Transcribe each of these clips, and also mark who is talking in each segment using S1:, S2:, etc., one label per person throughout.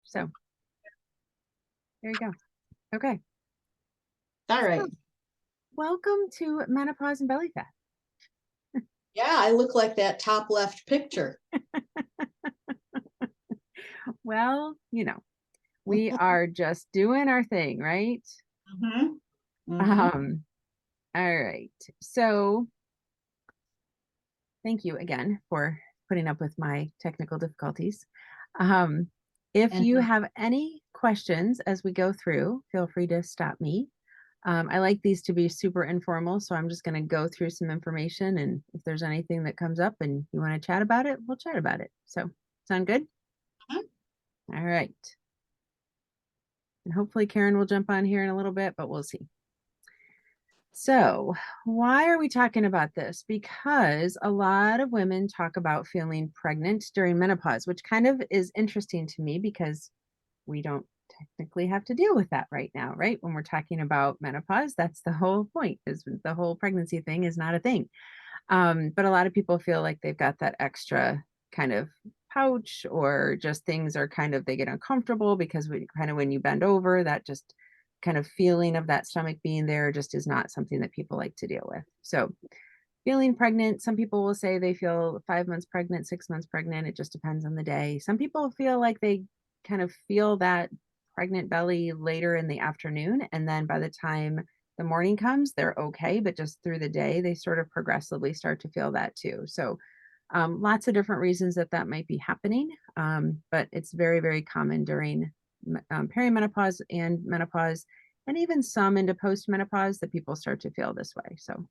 S1: So there you go. Okay.
S2: All right.
S1: So, welcome to Menopause and Belly Fat.
S2: Yeah, I look like that top left picture.
S1: Well, we are just doing our thing, right?
S2: Mhm. Mhm.
S1: Um, all right. So thank you again for putting up with my technical difficulties. Um, if
S2: And
S1: you have any questions as we go through, feel free to stop me. I like these to be super informal, so I'm just going to go through some information, and if there's anything that comes up and you want to chat about it, we'll chat about it. So, sound good?
S2: Mhm.
S1: All right. And hopefully Karen will jump on here in a little bit, but we'll see. So, why are we talking about this? Because a lot of women talk about feeling pregnant during menopause, which kind of is interesting to me because we don't technically have to deal with that right now, right? When we're talking about menopause, that's the whole point, is the whole pregnancy thing is not a thing. But a lot of people feel like they've got that extra kind of pouch, or just things are kind of, they get uncomfortable because we kind of, when you bend over, that just kind of feeling of that stomach being there just is not something that people like to deal with. So feeling pregnant, some people will say they feel 5 months pregnant, 6 months pregnant. It just depends on the day. Some people feel like they kind of feel that pregnant belly later in the afternoon. And then by the time the morning comes, they're okay. But just through the day, they sort of progressively start to feel that too. So lots of different reasons that that might be happening. But it's very, very common during perimenopause and menopause, and even some into postmenopause, that people start to feel this way. So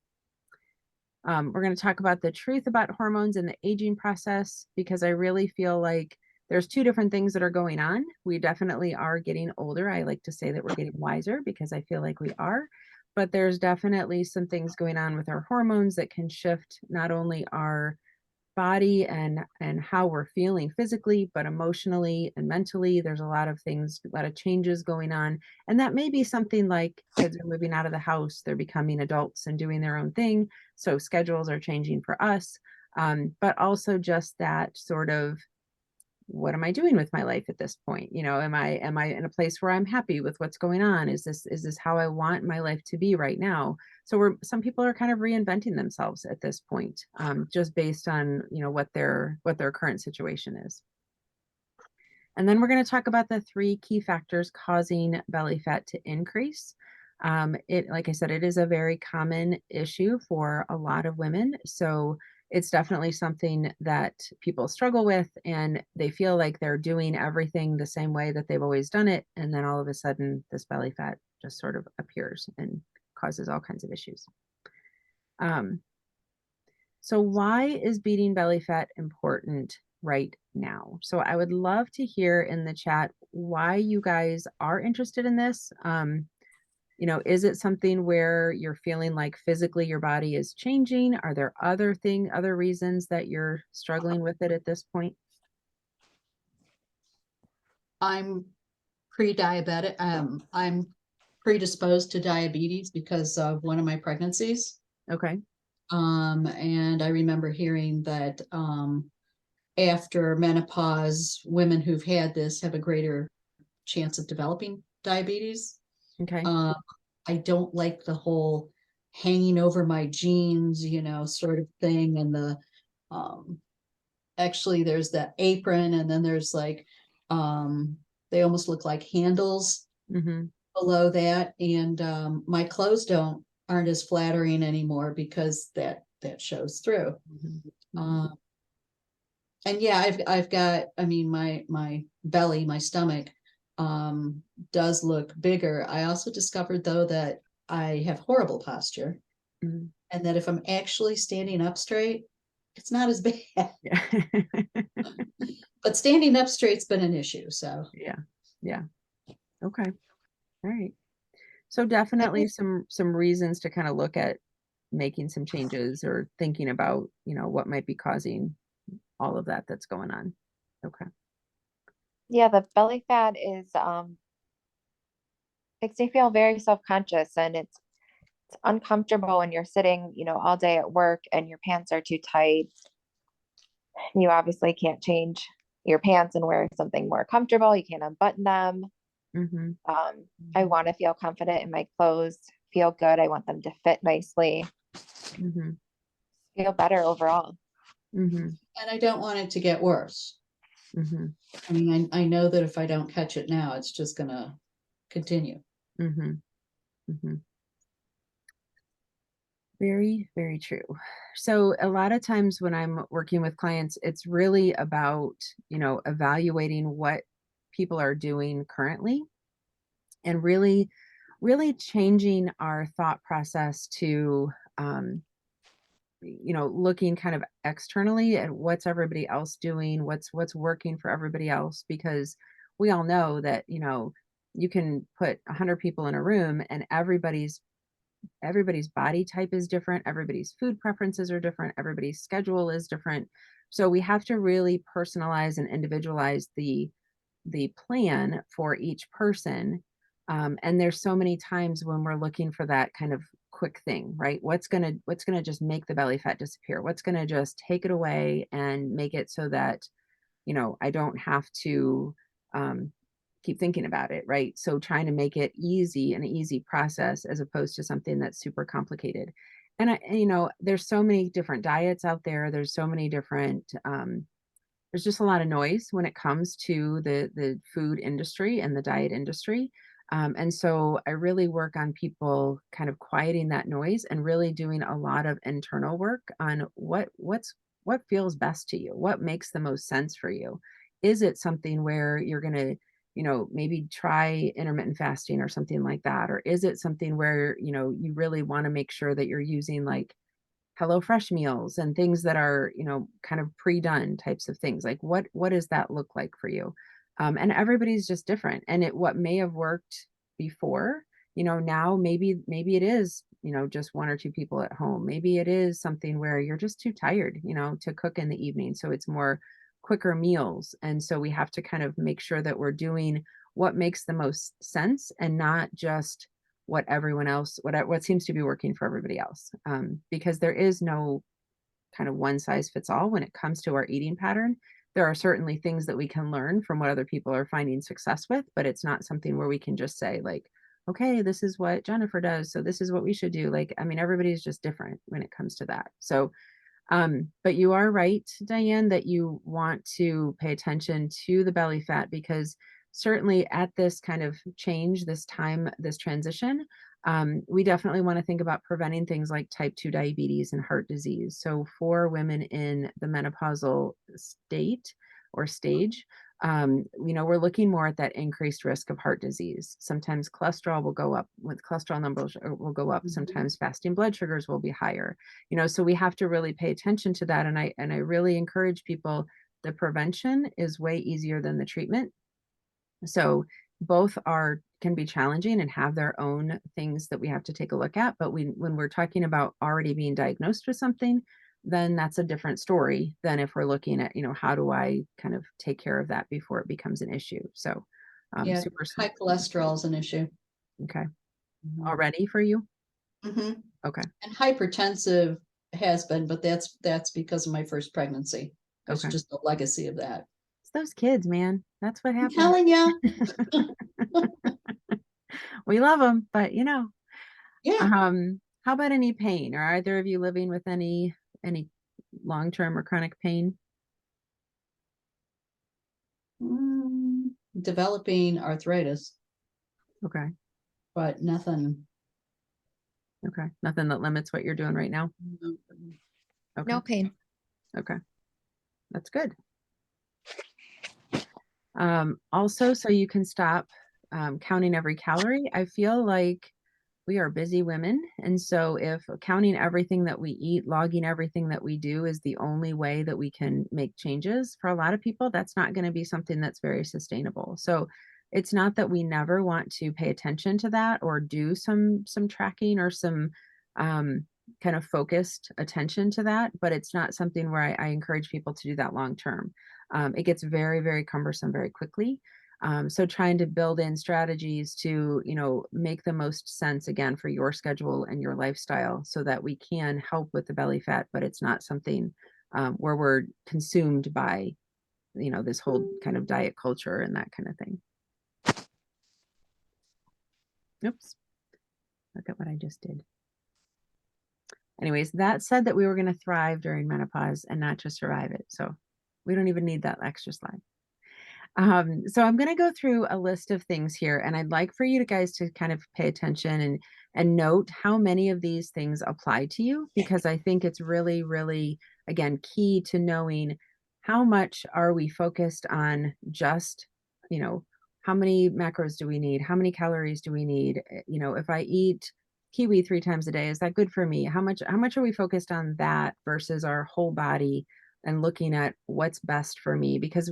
S1: we're going to talk about the truth about hormones and the aging process, because I really feel like there's two different things that are going on. We definitely are getting older. I like to say that we're getting wiser because I feel like we are, but there's definitely some things going on with our hormones that can shift not only our body and how we're feeling physically, but emotionally and mentally. There's a lot of things, a lot of changes going on. And that may be something like kids are moving out of the house, they're becoming adults and doing their own thing. So schedules are changing for us. But also just that sort of, what am I doing with my life at this point? Am I in a place where I'm happy with what's going on? Is this how I want my life to be right now? So some people are kind of reinventing themselves at this point, just based on what their current situation is. And then we're going to talk about the three key factors causing belly fat to increase. Like I said, it is a very common issue for a lot of women. So it's definitely something that people struggle with, and they feel like they're doing everything the same way that they've always done it. And then all of a sudden, this belly fat just sort of appears and causes all kinds of issues. Um, so why is beating belly fat important right now? So I would love to hear in the chat why you guys are interested in this. Is it something where you're feeling like physically your body is changing? Are there other reasons that you're struggling with it at this point?
S2: I'm pre-diabetic. I'm predisposed to diabetes because of one of my pregnancies.
S1: Okay.
S2: And I remember hearing that after menopause, women who've had this have a greater chance of developing diabetes.
S1: Okay.
S2: Um, I don't like the whole hanging over my jeans, sort of thing. And um, actually there's the apron, and then there's like, they almost look like handles
S1: Mm-hmm.
S2: below that. And my clothes aren't as flattering anymore because that shows through.
S1: Mm-hmm.
S2: Um, and yeah, I've got, I mean, my belly, my stomach, does look bigger. I also discovered though that I have horrible posture,
S1: Mm-hmm.
S2: and that if I'm actually standing up straight, it's not as bad.
S1: Yeah.
S2: But standing up straight's been an issue. So
S1: Yeah. Yeah. Okay. All right. So definitely some reasons to kind of look at making some changes, or thinking about, what might be causing all of that that's going on. Okay.
S3: Yeah, the belly fat is makes me feel very self-conscious, and it's uncomfortable when you're sitting, all day at work and your pants are too tight. You obviously can't change, your pants and wear something more comfortable. You can't unbutton them.
S1: Mm-hmm.
S3: I want to feel confident in my clothes, feel good. I want them to fit nicely,
S1: Mm-hmm.
S3: feel better overall.
S1: Mm-hmm.
S2: And I don't want it to get worse.
S1: Mm-hmm.
S2: I mean, I know that if I don't catch it now, it's just gonna continue.
S1: Mm-hmm. Mm-hmm. Very, very true. So a lot of times when I'm working with clients, it's really about, evaluating what people are doing currently and really changing our thought process to, looking kind of externally at what's everybody else doing, what's working for everybody else, because we all know that, you can put 100 people in a room and everybody's body type is different, everybody's food preferences are different, everybody's schedule is different. So we have to really personalize and individualize the plan for each person. And there's so many times when we're looking for that kind of quick thing, right? What's gonna just make the belly fat disappear? What's gonna just take it away and make it so that I don't have to um, keep thinking about it, right? So trying to make it easy, an easy process as opposed to something that's super complicated. There's so many different diets out there. There's so many different there's just a lot of noise when it comes to the food industry and the diet industry. And so I really work on people kind of quieting that noise and really doing a lot of internal work on what feels best to you, what makes the most sense for you. Is it something where you're going to, maybe try intermittent fasting or something like that? Or is it something where, you really want to make sure that you're using like HelloFresh meals and things that are, kind of pre-done types of things. Like what does that look like for you? And everybody's just different. And what may have worked before, now maybe it is, just one or two people at home. Maybe it is something where you're just too tired, to cook in the evening. So it's more quicker meals. And so we have to kind of make sure that we're doing what makes the most sense and not just what everyone else what seems to be working for everybody else, because there is no kind of one size fits all when it comes to our eating pattern. There are certainly things that we can learn from what other people are finding success with, but it's not something where we can just say like, okay, this is what Jennifer does, so this is what we should do. Like, I mean, everybody's just different when it comes to that. So but you are right, Diane, that you want to pay attention to the belly fat because certainly at this kind of change, this time, this transition, we definitely want to think about preventing things like type 2 diabetes and heart disease. So for women in the menopausal state or stage, we're looking more at that increased risk of heart disease. Sometimes cholesterol will go up with cholesterol numbers will go up.
S2: Mhm.
S1: Sometimes fasting blood sugars will be higher, so we have to really pay attention to that. And I really encourage people, the prevention is way easier than the treatment. So both can be challenging and have their own things that we have to take a look at. But when we're talking about already being diagnosed with something, then that's a different story than if we're looking at, how do I kind of take care of that before it becomes an issue. So
S2: Yeah,
S1: super
S2: high cholesterol is an issue.
S1: okay.
S2: Mhm.
S1: Already for you?
S2: Mhm.
S1: Okay.
S2: And hypertensive has been, but that's because of my first pregnancy. It's
S1: Okay.
S2: just a legacy of that.
S1: It's those kids, man. That's what
S2: I'm
S1: happens.
S2: telling you.
S1: We love them, but
S2: Yeah.
S1: how about any pain? Are either of you living with any long-term or chronic pain?
S2: Developing arthritis,
S1: Okay.
S2: but nothing.
S1: Okay. Nothing that limits what you're doing right now? Okay.
S3: No pain.
S1: Okay. That's good. Also, so you can stop counting every calorie. I feel like we are busy women. And so if counting everything that we eat, logging everything that we do is the only way that we can make changes, for a lot of people, that's not going to be something that's very sustainable. So it's not that we never want to pay attention to that or do some tracking or some um, kind of focused attention to that, but it's not something where I encourage people to do that long term. It gets very, very cumbersome very quickly. So trying to build in strategies to, make the most sense again for your schedule and your lifestyle so that we can help with the belly fat, but it's not something where we're consumed by this whole kind of diet culture and that kind of thing. Oops, look at what I just did. Anyways, that said that we were going to thrive during menopause and not just survive it. So we don't even need that extra slide. So I'm going to go through a list of things here, and I'd like for you guys to kind of pay attention and note how many of these things apply to you, because I think it's really, really, again, key to knowing how much are we focused on just, how many macros do we need? How many calories do we need? If I eat kiwi 3 times a day, is that good for me? How much are we focused on that versus our whole body and looking at what's best for me? Because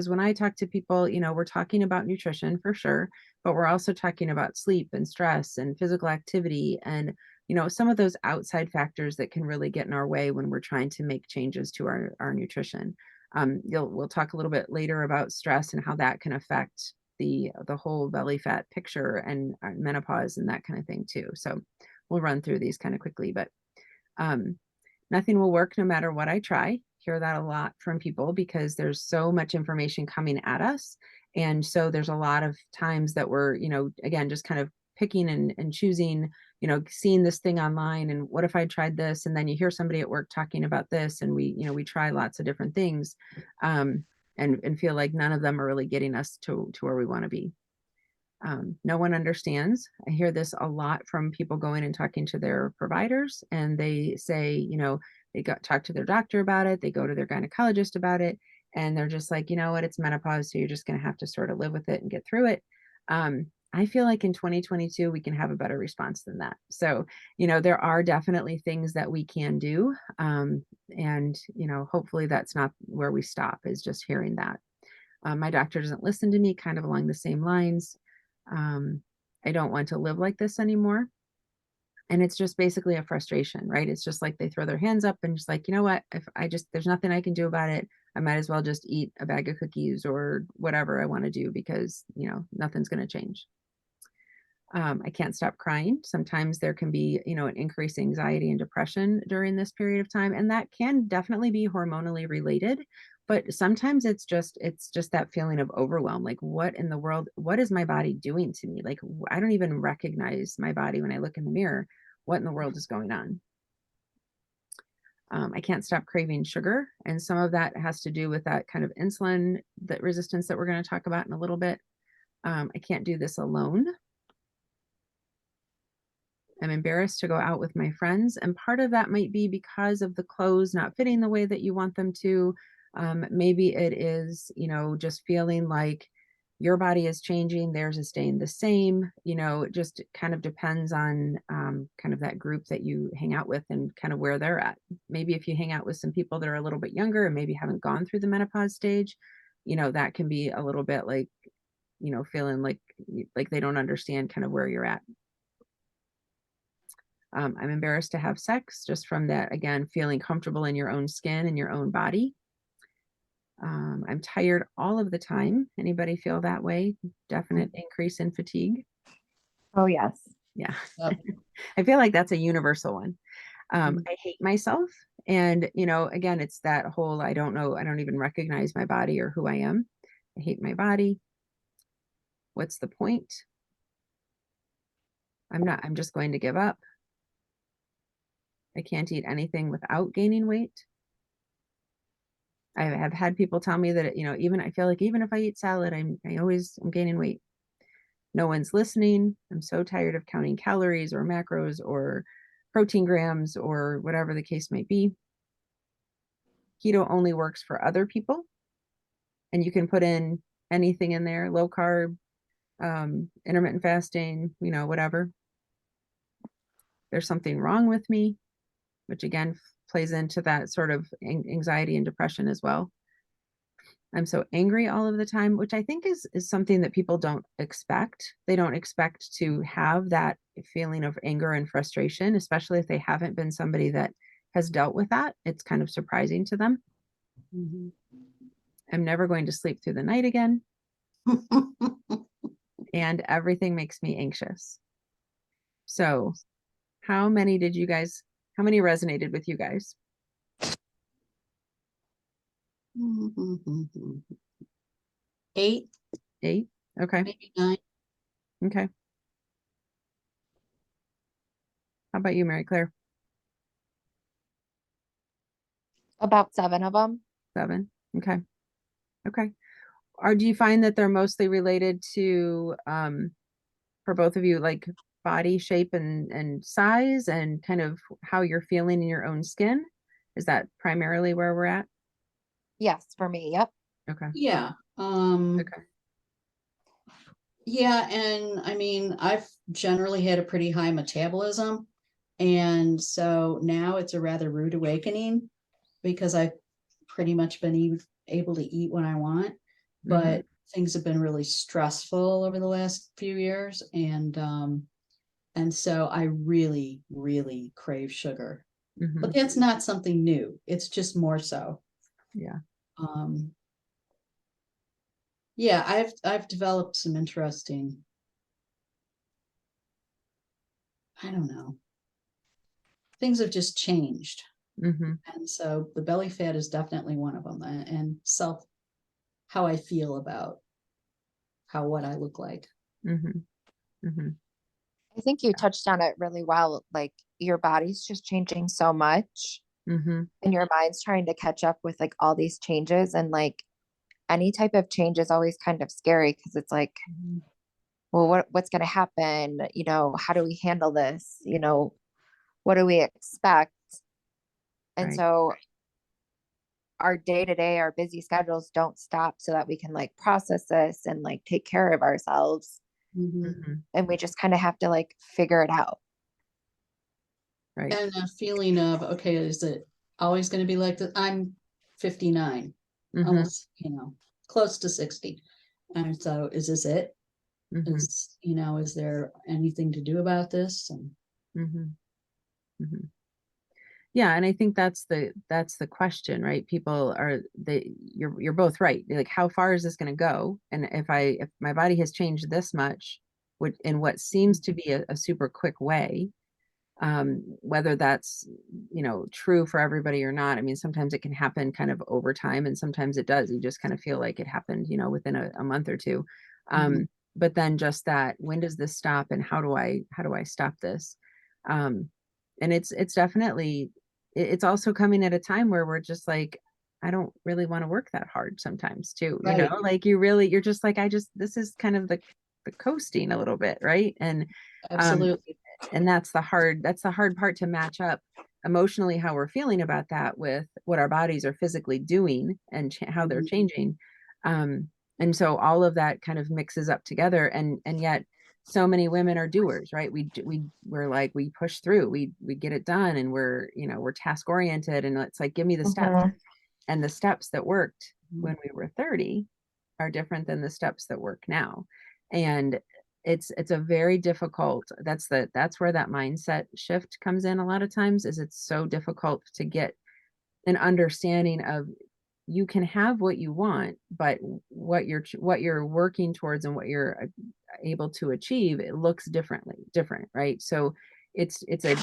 S1: when I talk to people, we're talking about nutrition for sure, but we're also talking about sleep and stress and physical activity and, some of those outside factors that can really get in our way when we're trying to make changes to our nutrition. We'll talk a little bit later about stress and how that can affect the whole belly fat picture and menopause and that kind of thing too. So we'll run through these kind of quickly, but um, nothing will work no matter what I try. Hear that a lot from people because there's so much information coming at us. And so there's a lot of times that we're, again, just kind of picking and choosing, seeing this thing online. And what if I tried this? And then you hear somebody at work talking about this, and we try lots of different things, and feel like none of them are really getting us to where we want to be. No one understands. I hear this a lot from people going and talking to their providers, and they say, they got talk to their doctor about it, they go to their gynecologist about it, and they're just like, you know what, it's menopause, so you're just going to have to sort of live with it and get through it. I feel like in 2022 we can have a better response than that. So, there are definitely things that we can do, and hopefully that's not where we stop, is just hearing that. My doctor doesn't listen to me, kind of along the same lines. I don't want to live like this anymore. And it's just basically a frustration, right? It's just like they throw their hands up and just like, you know what, if there's nothing I can do about it, I might as well just eat a bag of cookies or whatever I want to do because, nothing's going to change. I can't stop crying. Sometimes there can be, an increased anxiety and depression during this period of time, and that can definitely be hormonally related. But sometimes it's just that feeling of overwhelm. Like, what in the world? What is my body doing to me? Like, I don't even recognize my body when I look in the mirror. What in the world is going on? I can't stop craving sugar, and some of that has to do with that kind of insulin that resistance that we're going to talk about in a little bit. I can't do this alone. I'm embarrassed to go out with my friends. And part of that might be because of the clothes not fitting the way that you want them to. Maybe it is, just feeling like your body is changing, theirs is staying the same. It just kind of depends on kind of that group that you hang out with and kind of where they're at. Maybe if you hang out with some people that are a little bit younger and maybe haven't gone through the menopause stage, that can be a little bit like, feeling like they don't understand kind of where you're at. I'm embarrassed to have sex just from that, again, feeling comfortable in your own skin and your own body. I'm tired all of the time. Anybody feel that way? Definite increase in fatigue.
S3: Oh, yes.
S1: Yeah.
S2: Yep.
S1: I feel like that's a universal one.
S2: Mhm.
S1: I hate myself. And, again, it's that whole, I don't know, I don't even recognize my body or who I am. I hate my body. What's the point? I'm just going to give up. I can't eat anything without gaining weight. I have had people tell me that, even I feel like even if I eat salad, I'm gaining weight. No one's listening. I'm so tired of counting calories or macros or protein grams or whatever the case might be. Keto only works for other people, and you can put in anything in there, low carb, intermittent fasting, whatever. There's something wrong with me, which again plays into that sort of anxiety and depression as well. I'm so angry all of the time, which I think is something that people don't expect. They don't expect to have that feeling of anger and frustration, especially if they haven't been somebody that has dealt with that. It's kind of surprising to them.
S2: Mhm.
S1: I'm never going to sleep through the night again, and everything makes me anxious. So, how many resonated with you guys?
S2: 8,
S1: 8? Okay.
S2: maybe 9.
S1: Okay. How about you, Mary Claire?
S3: About 7 of them.
S1: 7. Okay. Okay. Or do you find that they're mostly related to, for both of you, like body shape and size and kind of how you're feeling in your own skin? Is that primarily where we're at?
S3: Yes, for me. Yep.
S1: Okay.
S2: Yeah.
S1: Okay.
S2: Yeah, and I mean, I've generally had a pretty high metabolism. And so now it's a rather rude awakening because I've pretty much been able to eat when I want,
S1: Mm-hmm.
S2: but things have been really stressful over the last few years. And so I really, really crave sugar.
S1: Mm-hmm.
S2: But that's not something new. It's just more so.
S1: Yeah.
S2: Um, yeah, I've developed some interesting, I don't know, things have just changed.
S1: Mm-hmm.
S2: And so the belly fat is definitely one of them. And self, how I feel about what I look like.
S1: Mm-hmm. Mm-hmm.
S3: I think you touched on it really well. Like your body's just changing so much
S1: Mm-hmm.
S3: and your mind's trying to catch up with like all these changes. And like any type of change is always kind of scary because it's like,
S2: Mhm.
S3: well, what's going to happen? You know, how do we handle this? You know, what do we expect? And
S1: Right.
S3: so our day to day, our busy schedules don't stop so that we can like process this and like take care of ourselves.
S2: Mhm.
S1: Mm-hmm.
S3: And we just kind of have to like figure it out.
S1: Right.
S2: And a feeling of, okay, is it always going to be like that? I'm 59,
S1: Mm-hmm.
S2: almost, close to 60. And so is this it?
S1: Mm-hmm.
S2: Is there anything to do about this? And
S1: Mm-hmm. Mm-hmm. Yeah, and I think that's the question, right? People are you're both right. Like, how far is this going to go? And if my body has changed this much, in what seems to be a super quick way, whether that's true for everybody or not. I mean, sometimes it can happen kind of over time, and sometimes it does. You just kind of feel like it happened, within a month or two.
S2: Mhm.
S1: But then just that, when does this stop, and how do I stop this? Um, and it's definitely it's also coming at a time where we're just like, I don't really want to work that hard sometimes too,
S2: Right.
S1: like you're just like, this is kind of the coasting a little bit, right? Um,
S2: Absolutely.
S1: and that's the hard part, to match up emotionally how we're feeling about that with what our bodies are physically doing and how they're
S2: Mhm.
S1: changing. And so all of that kind of mixes up together, and yet so many women are doers, right? We're like, we push through, we get it done, and we're task oriented, and it's like, give me the steps.
S3: Mhm.
S1: And the steps that worked
S2: Mhm.
S1: when we were 30 are different than the steps that work now. And it's a very difficult, that's where that mindset shift comes in a lot of times, is it's so difficult to get an understanding of, you can have what you want, but what you're working towards and what you're able to achieve, it looks different, right? So it's a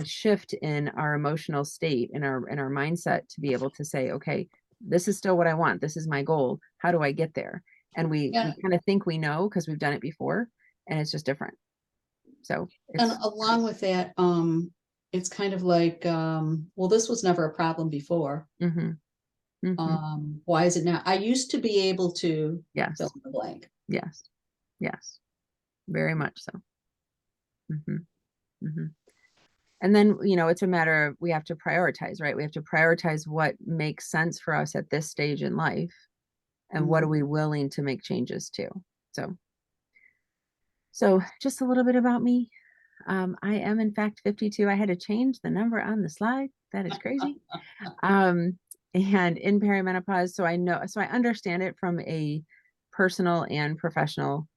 S1: shift in our emotional state, in our mindset, to be able to say, okay, this is still what I want, this is my goal, how do I get there? And we
S2: Yeah.
S1: kind of think we know because we've done it before, and it's just different. So
S2: And
S1: it's
S2: along with that, it's kind of like, well, this was never a problem before.
S1: hmm hmm
S2: Why is it now? I used to be able to fill
S1: yes,
S2: in the blank.
S1: yes, yes, very much so. hmm hmm And then, it's a matter of, we have to prioritize, right? We have to prioritize what makes sense for us at this stage in life, and what are
S2: Mhm.
S1: we willing to make changes to. So just a little bit about me. I am in fact 52. I had to change the number on the slide. That is crazy. Um, and in perimenopause, so I understand it from a personal and professional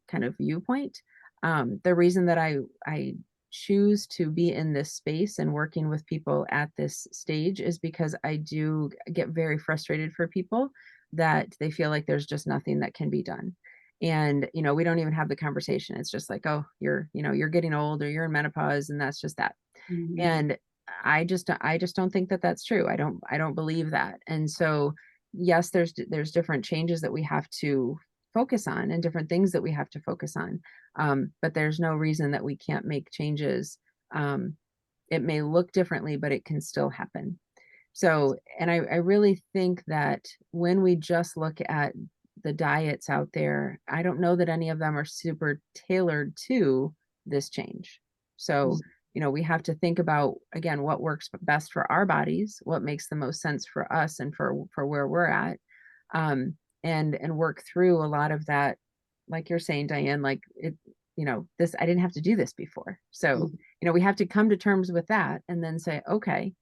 S1: kind of viewpoint. The reason that I choose to be in this space and working with people at this stage is because I do get very frustrated for people that they feel like there's just nothing that can be done. And we don't even have the conversation. It's just like, oh, you're getting old, or you're in menopause, and that's just that.
S2: Mhm.
S1: And I just don't think that that's true. I don't believe that. And so yes, there's different changes that we have to focus on and different things that we have to focus on. But there's no reason that we can't make changes. It may look differently, but it can still happen. So, and I really think that when we just look at the diets out there, I don't know that any of them are super tailored to this change. So, we have to think about, again, what works best for our bodies, what makes the most sense for us and for where we're at. And work through a lot of that, like you're saying, Diane, like this, I didn't have to do this before. So,
S2: Mhm.
S1: we have to come to terms with that and then say, okay,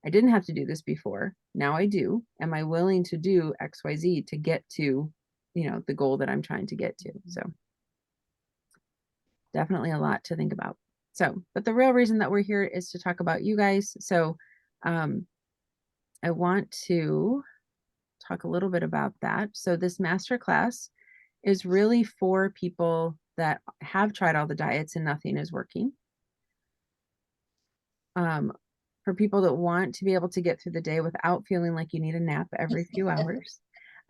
S1: I didn't have to do this before. Now I do. Am I willing to do XYZ to get to, the goal that I'm trying to get to? So definitely a lot to think about. So, but the real reason that we're here is to talk about you guys. So, I want to talk a little bit about that. So this master class is really for people that have tried all the diets and nothing is working. For people that want to be able to get through the day without feeling like you need a nap every few hours.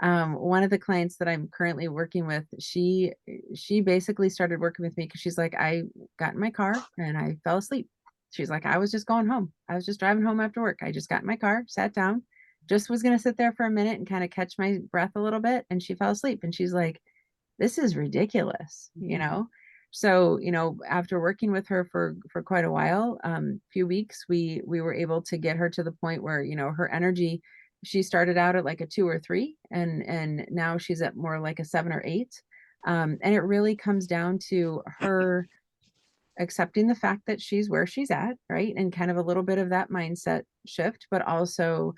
S1: One of the clients that I'm currently working with, she basically started working with me because she's like, I got in my car and I fell asleep. She's like, I was just going home. I was just driving home after work. I just got in my car, sat down, just was going to sit there for a minute and kind of catch my breath a little bit. And she fell asleep. And she's like, this is ridiculous. So after working with her for quite a while, few weeks, we were able to get her to the point where her energy, she started out at like a 2 or 3, and now she's at more like a 7 or 8. And it really comes down to her accepting the fact that she's where she's at, right? And kind of a little bit of that mindset shift, but also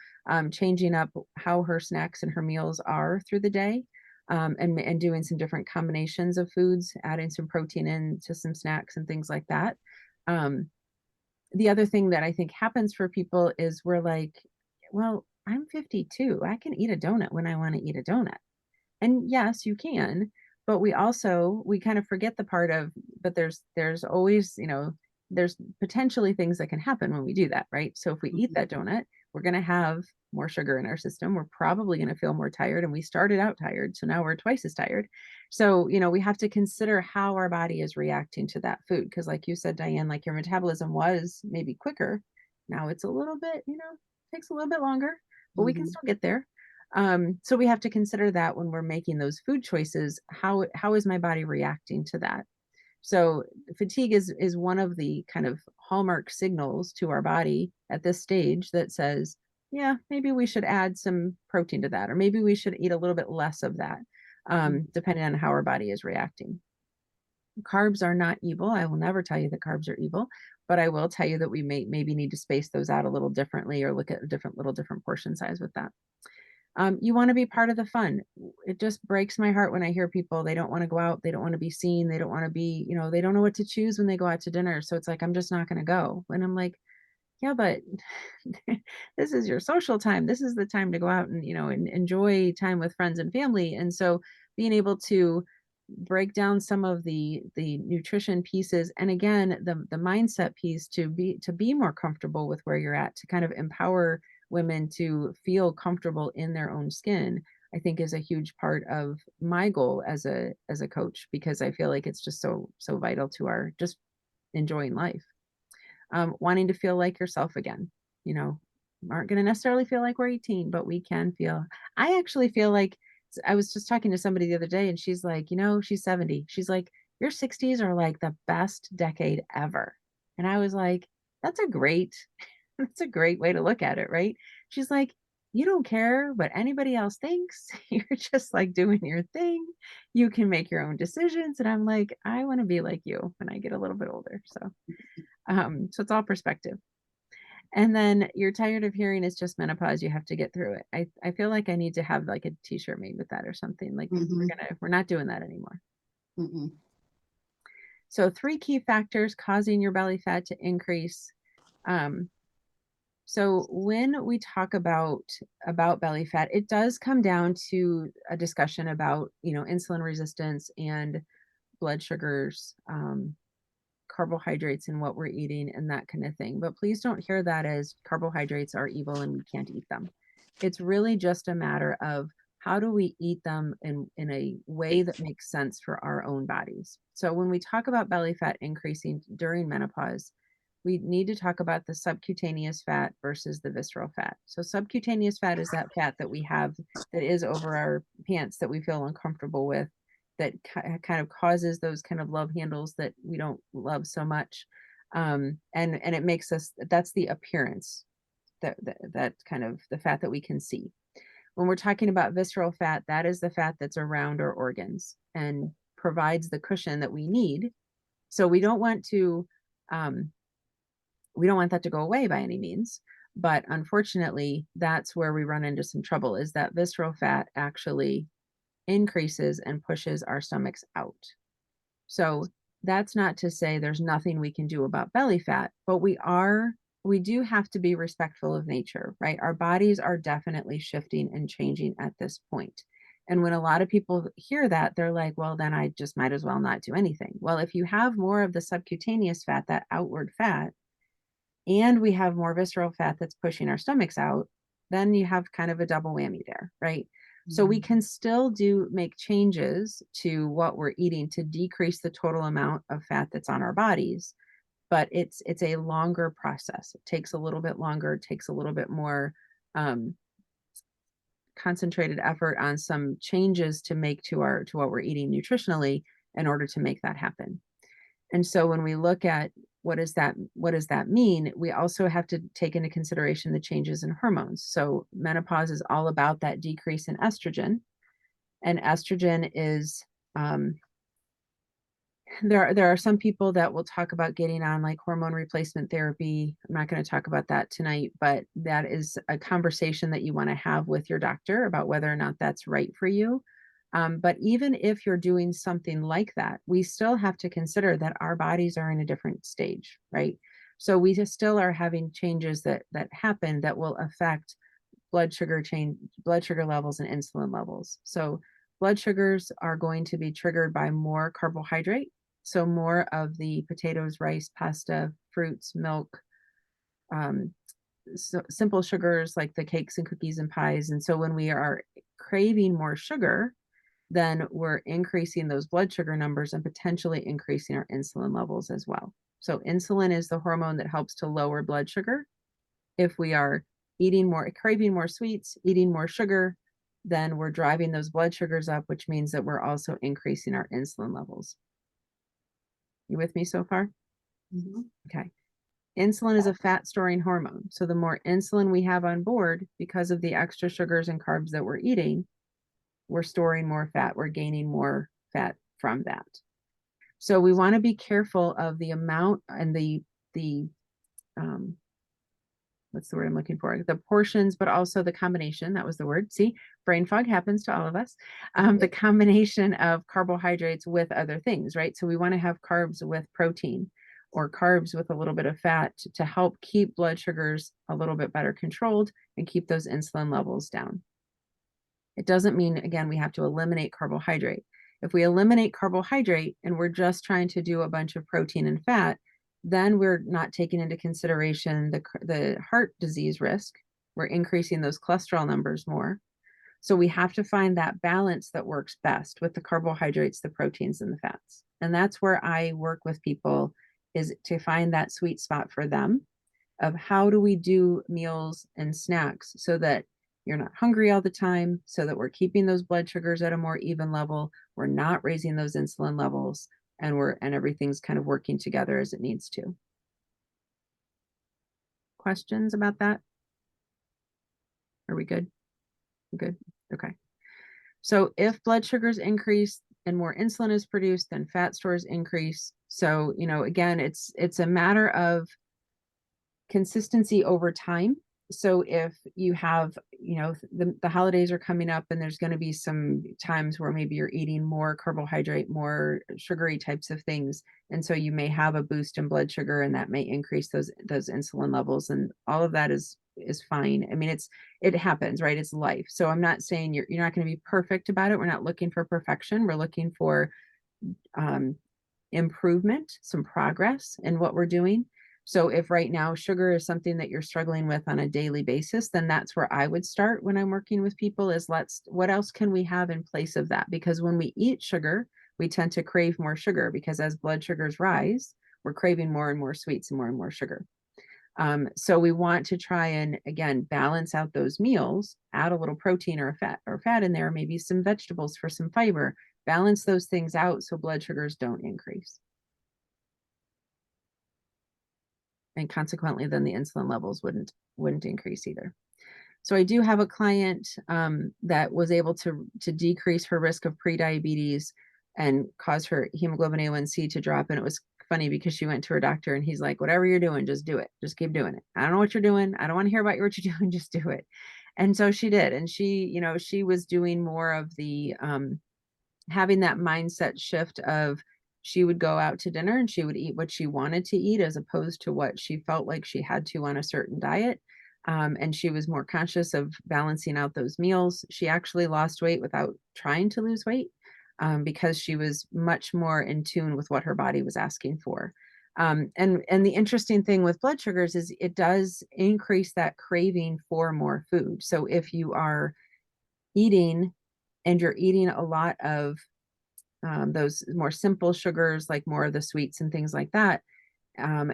S1: changing up how her snacks and her meals are through the day, and doing some different combinations of foods, adding some protein into some snacks and things like that. Um, the other thing that I think happens for people is we're like, well, I'm 52. I can eat a donut when I want to eat a donut. And yes, you can, but we kind of forget the part of, but there's always, there's potentially things that can happen when we do that, right? So if we eat
S2: Mhm.
S1: that donut, we're going to have more sugar in our system. We're probably going to feel more tired, and we started out tired, so now we're twice as tired. So, we have to consider how our body is reacting to that food because like you said, Diane, like your metabolism was maybe quicker. Now it's a little bit, takes a little bit longer, but we can
S2: Mhm.
S1: still get there. So we have to consider that when we're making those food choices. How is my body reacting to that? So fatigue is one of the kind of hallmark signals to our body at this stage that says, yeah, maybe we should add some protein to that, or maybe we should eat a little bit less of that,
S2: Mhm.
S1: depending on how our body is reacting. Carbs are not evil. I will never tell you that carbs are evil, but I will tell you that we maybe need to space those out a little differently or look at a different portion size with that. You want to be part of the fun. It just breaks my heart when I hear people, they don't want to go out, they don't want to be seen, they don't want to be, they don't know what to choose when they go out to dinner. So it's like, I'm just not going to go. And I'm like, yeah, but this is your social time. This is the time to go out and enjoy time with friends and family. And so being able to break down some of the nutrition pieces, and again the mindset piece, to be more comfortable with where you're at, to kind of empower women to feel comfortable in their own skin, I think is a huge part of my goal as a coach, because I feel like it's just so vital to our just enjoying life. Wanting to feel like yourself again, you know, aren't going to necessarily feel like we're 18, but we can feel. I actually feel like, I was just talking to somebody the other day and she's like, she's 70. She's like, your 60s are like the best decade ever. And I was like, that's a great, that's a great way to look at it, right? She's like, you don't care what anybody else thinks. You're just like doing your thing. You can make your own decisions. And I'm like, I want to be like you when I get a little bit older. So it's all perspective. And then you're tired of hearing it's just menopause, you have to get through it. I feel like I need to have like a t-shirt made with that or something. Like
S2: Mhm.
S1: we're not doing that anymore.
S2: Mhm.
S1: So 3 key factors causing your belly fat to increase. Um, so when we talk about belly fat, it does come down to a discussion about, insulin resistance and blood sugars, carbohydrates and what we're eating and that kind of thing. But please don't hear that as carbohydrates are evil and we can't eat them. It's really just a matter of how do we eat them in a way that makes sense for our own bodies. So when we talk about belly fat increasing during menopause, we need to talk about the subcutaneous fat versus the visceral fat. So subcutaneous fat is that fat that we have that is over our pants that we feel uncomfortable with, that kind of causes those kind of love handles that we don't love so much. And it makes us, that's the appearance, that kind of the fat that we can see. When we're talking about visceral fat, that is the fat that's around our organs and provides the cushion that we need. So um, we don't want that to go away by any means. But unfortunately, that's where we run into some trouble, is that visceral fat actually increases and pushes our stomachs out. So that's not to say there's nothing we can do about belly fat, but we do have to be respectful of nature, right? Our bodies are definitely shifting and changing at this point. And when a lot of people hear that, they're like, well, then I just might as well not do anything. Well, if you have more of the subcutaneous fat, that outward fat, and we have more visceral fat that's pushing our stomachs out, then you have kind of a double whammy there, right? So we can still make changes to what we're eating to decrease the total amount of fat that's on our bodies, but it's a longer process. It takes a little bit longer, it takes a little bit more um, concentrated effort on some changes to make to what we're eating nutritionally in order to make that happen. And so when we look at what does that mean, we also have to take into consideration the changes in hormones. So menopause is all about that decrease in estrogen, and estrogen is there are some people that will talk about getting on like hormone replacement therapy. I'm not going to talk about that tonight, but that is a conversation that you want to have with your doctor about whether or not that's right for you. But even if you're doing something like that, we still have to consider that our bodies are in a different stage, right? So we just still are having changes that happen that will affect blood sugar levels and insulin levels. So blood sugars are going to be triggered by more carbohydrate. So more of the potatoes, rice, pasta, fruits, milk, um, so simple sugars like the cakes and cookies and pies. And so when we are craving more sugar, then we're increasing those blood sugar numbers and potentially increasing our insulin levels as well. So insulin is the hormone that helps to lower blood sugar. If we are craving more sweets, eating more sugar, then we're driving those blood sugars up, which means that we're also increasing our insulin levels. You with me so far?
S2: Mm-hmm.
S1: Okay. Insulin is a fat storing hormone. So the more insulin we have on board, because of the extra sugars and carbs that we're eating, we're storing more fat. We're gaining more fat from that. So we want to be careful of the amount and the what's the word I'm looking for? The portions, but also the combination. That was the word. See, brain fog happens to all of us. The combination of carbohydrates with other things, right? So we want to have carbs with protein or carbs with a little bit of fat to help keep blood sugars a little bit better controlled and keep those insulin levels down. It doesn't mean, again, we have to eliminate carbohydrate. If we eliminate carbohydrate and we're just trying to do a bunch of protein and fat, then we're not taking into consideration the heart disease risk. We're increasing those cholesterol numbers more. So we have to find that balance that works best with the carbohydrates, the proteins, and the fats. And that's where I work with people, is to find that sweet spot for them of how do we do meals and snacks so that you're not hungry all the time, so that we're keeping those blood sugars at a more even level, we're not raising those insulin levels, and everything's kind of working together as it needs to. Questions about that? Are we good? Good. Okay. So if blood sugars increase and more insulin is produced, then fat stores increase. So, again, it's a matter of consistency over time. So if you have, the holidays are coming up and there's going to be some times where maybe you're eating more carbohydrate, more sugary types of things. And so you may have a boost in blood sugar and that may increase those insulin levels, and all of that is fine. I mean, it happens, right? It's life. So I'm not saying you're not going to be perfect about it. We're not looking for perfection. We're looking for improvement, some progress in what we're doing. So if right now sugar is something that you're struggling with on a daily basis, then that's where I would start when I'm working with people is what else can we have in place of that? Because when we eat sugar, we tend to crave more sugar because as blood sugars rise, we're craving more and more sweets and more sugar. So we want to try and again balance out those meals, add a little protein or fat in there, maybe some vegetables for some fiber, balance those things out so blood sugars don't increase. And consequently, then the insulin levels wouldn't increase either. So I do have a client that was able to decrease her risk of prediabetes and cause her hemoglobin A1C to drop. And it was funny because she went to her doctor and he's like, whatever you're doing, just do it. Just keep doing it. I don't know what you're doing. I don't want to hear about what you're doing. Just do it. And so she did. And she was doing more of the having that mindset shift of she would go out to dinner and she would eat what she wanted to eat as opposed to what she felt like she had to on a certain diet. And she was more conscious of balancing out those meals. She actually lost weight without trying to lose weight because she was much more in tune with what her body was asking for. And the interesting thing with blood sugars is it does increase that craving for more food. So if you are eating and you're eating a lot of those more simple sugars, like more of the sweets and things like that,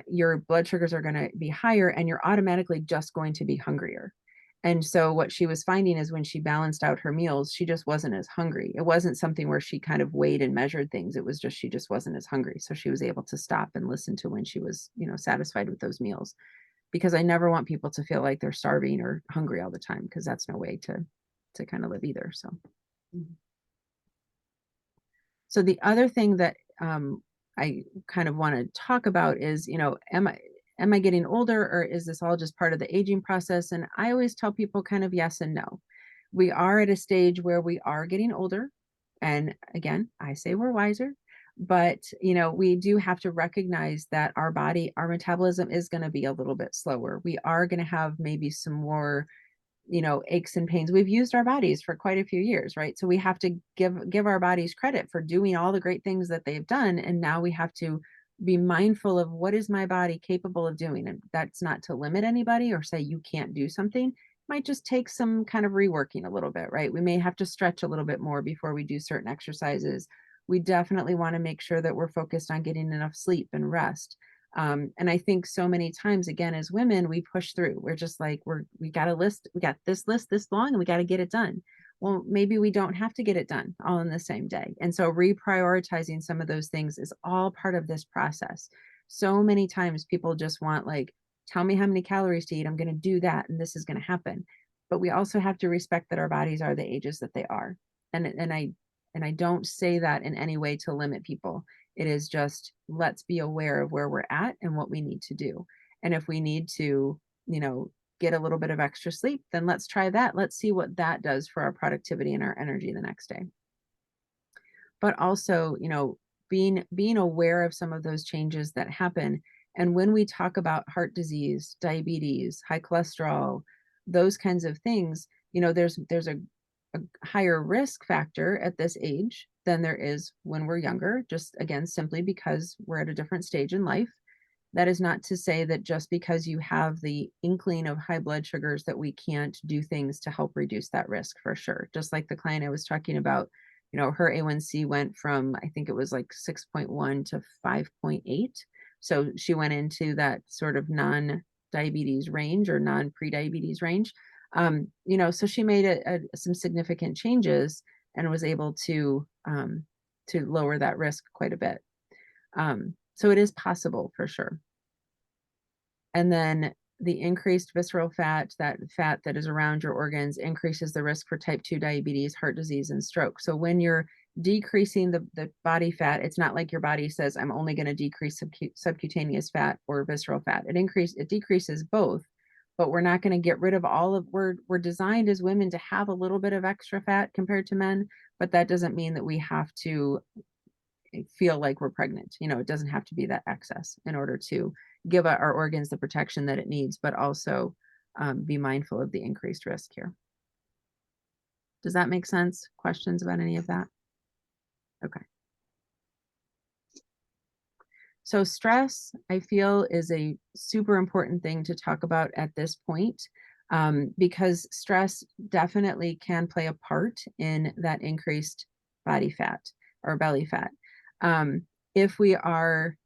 S1: your blood sugars are going to be higher and you're automatically just going to be hungrier. And so what she was finding is when she balanced out her meals, she just wasn't as hungry. It wasn't something where she kind of weighed and measured things. It was just she just wasn't as hungry. So she was able to stop and listen to when she was, satisfied with those meals. Because I never want people to feel like they're starving or hungry all the time, because that's no way to kind of live either. So.
S2: Mhm.
S1: So the other thing that I kind of want to talk about is, am I getting older or is this all just part of the aging process? And I always tell people kind of yes and no. We are at a stage where we are getting older. And again, I say we're wiser, but we do have to recognize that our metabolism is going to be a little bit slower. We are going to have maybe some more aches and pains. We've used our bodies for quite a few years, right? So we have to give our bodies credit for doing all the great things that they've done. And now we have to be mindful of what is my body capable of doing. And that's not to limit anybody or say you can't do something. It might just take some kind of reworking a little bit, right? We may have to stretch a little bit more before we do certain exercises. We definitely want to make sure that we're focused on getting enough sleep and rest. And I think so many times, again, as women, we push through. We're just like, we got a list, we got this list this long, and we got to get it done. Well, maybe we don't have to get it done all in the same day. And so reprioritizing some of those things is all part of this process. So many times people just want like, tell me how many calories to eat. I'm going to do that, and this is going to happen. But we also have to respect that our bodies are the ages that they are. And I don't say that in any way to limit people. It is just, let's be aware of where we're at and what we need to do. And if we need to, get a little bit of extra sleep, then let's try that. Let's see what that does for our productivity and our energy the next day. But also, being aware of some of those changes that happen. And when we talk about heart disease, diabetes, high cholesterol, those kinds of things, there's a higher risk factor at this age than there is when we're younger, just again, simply because we're at a different stage in life. That is not to say that just because you have the inkling of high blood sugars that we can't do things to help reduce that risk for sure. Just like the client I was talking about, her A1C went from, I think it was like 6.1 to 5.8. So she went into that sort of non-diabetes range or non-prediabetes range. So she made some significant changes and was able to lower that risk quite a bit. So it is possible for sure. And then the increased visceral fat, that fat that is around your organs, increases the risk for type 2 diabetes, heart disease, and stroke. So when you're decreasing the body fat, it's not like your body says, I'm only going to decrease subcutaneous fat or visceral fat. It decreases both, but we're not going to get rid of we're designed as women to have a little bit of extra fat compared to men, but that doesn't mean that we have to feel like we're pregnant. It doesn't have to be that excess in order to give our organs the protection that it needs, but also be mindful of the increased risk here. Does that make sense? Questions about any of that? Okay. So stress, I feel, is a super important thing to talk about at this point, because stress definitely can play a part in that increased body fat or belly fat. If we are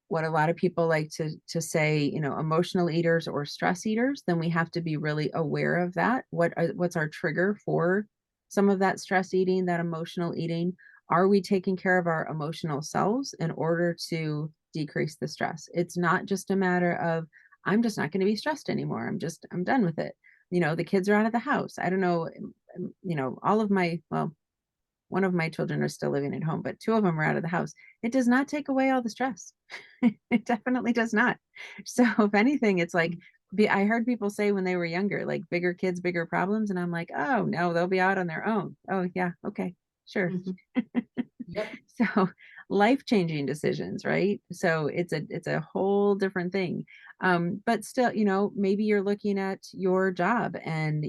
S1: what a lot of people like to say, emotional eaters or stress eaters, then we have to be really aware of that. What's our trigger for some of that stress eating, that emotional eating? Are we taking care of our emotional selves in order to decrease the stress? It's not just a matter of I'm just not going to be stressed anymore. I'm done with it. The kids are out of the house. I don't know, all of my, well, one of my children are still living at home, but two of them are out of the house. It does not take away all the stress. It definitely does not. So if anything, it's like I heard people say when they were younger, like bigger kids, bigger problems. And I'm like, oh no, they'll be out on their own. Oh yeah, okay, sure.
S2: Mhm. Yep.
S1: So life-changing decisions, right? So it's a whole different thing. But still, maybe you're looking at your job and,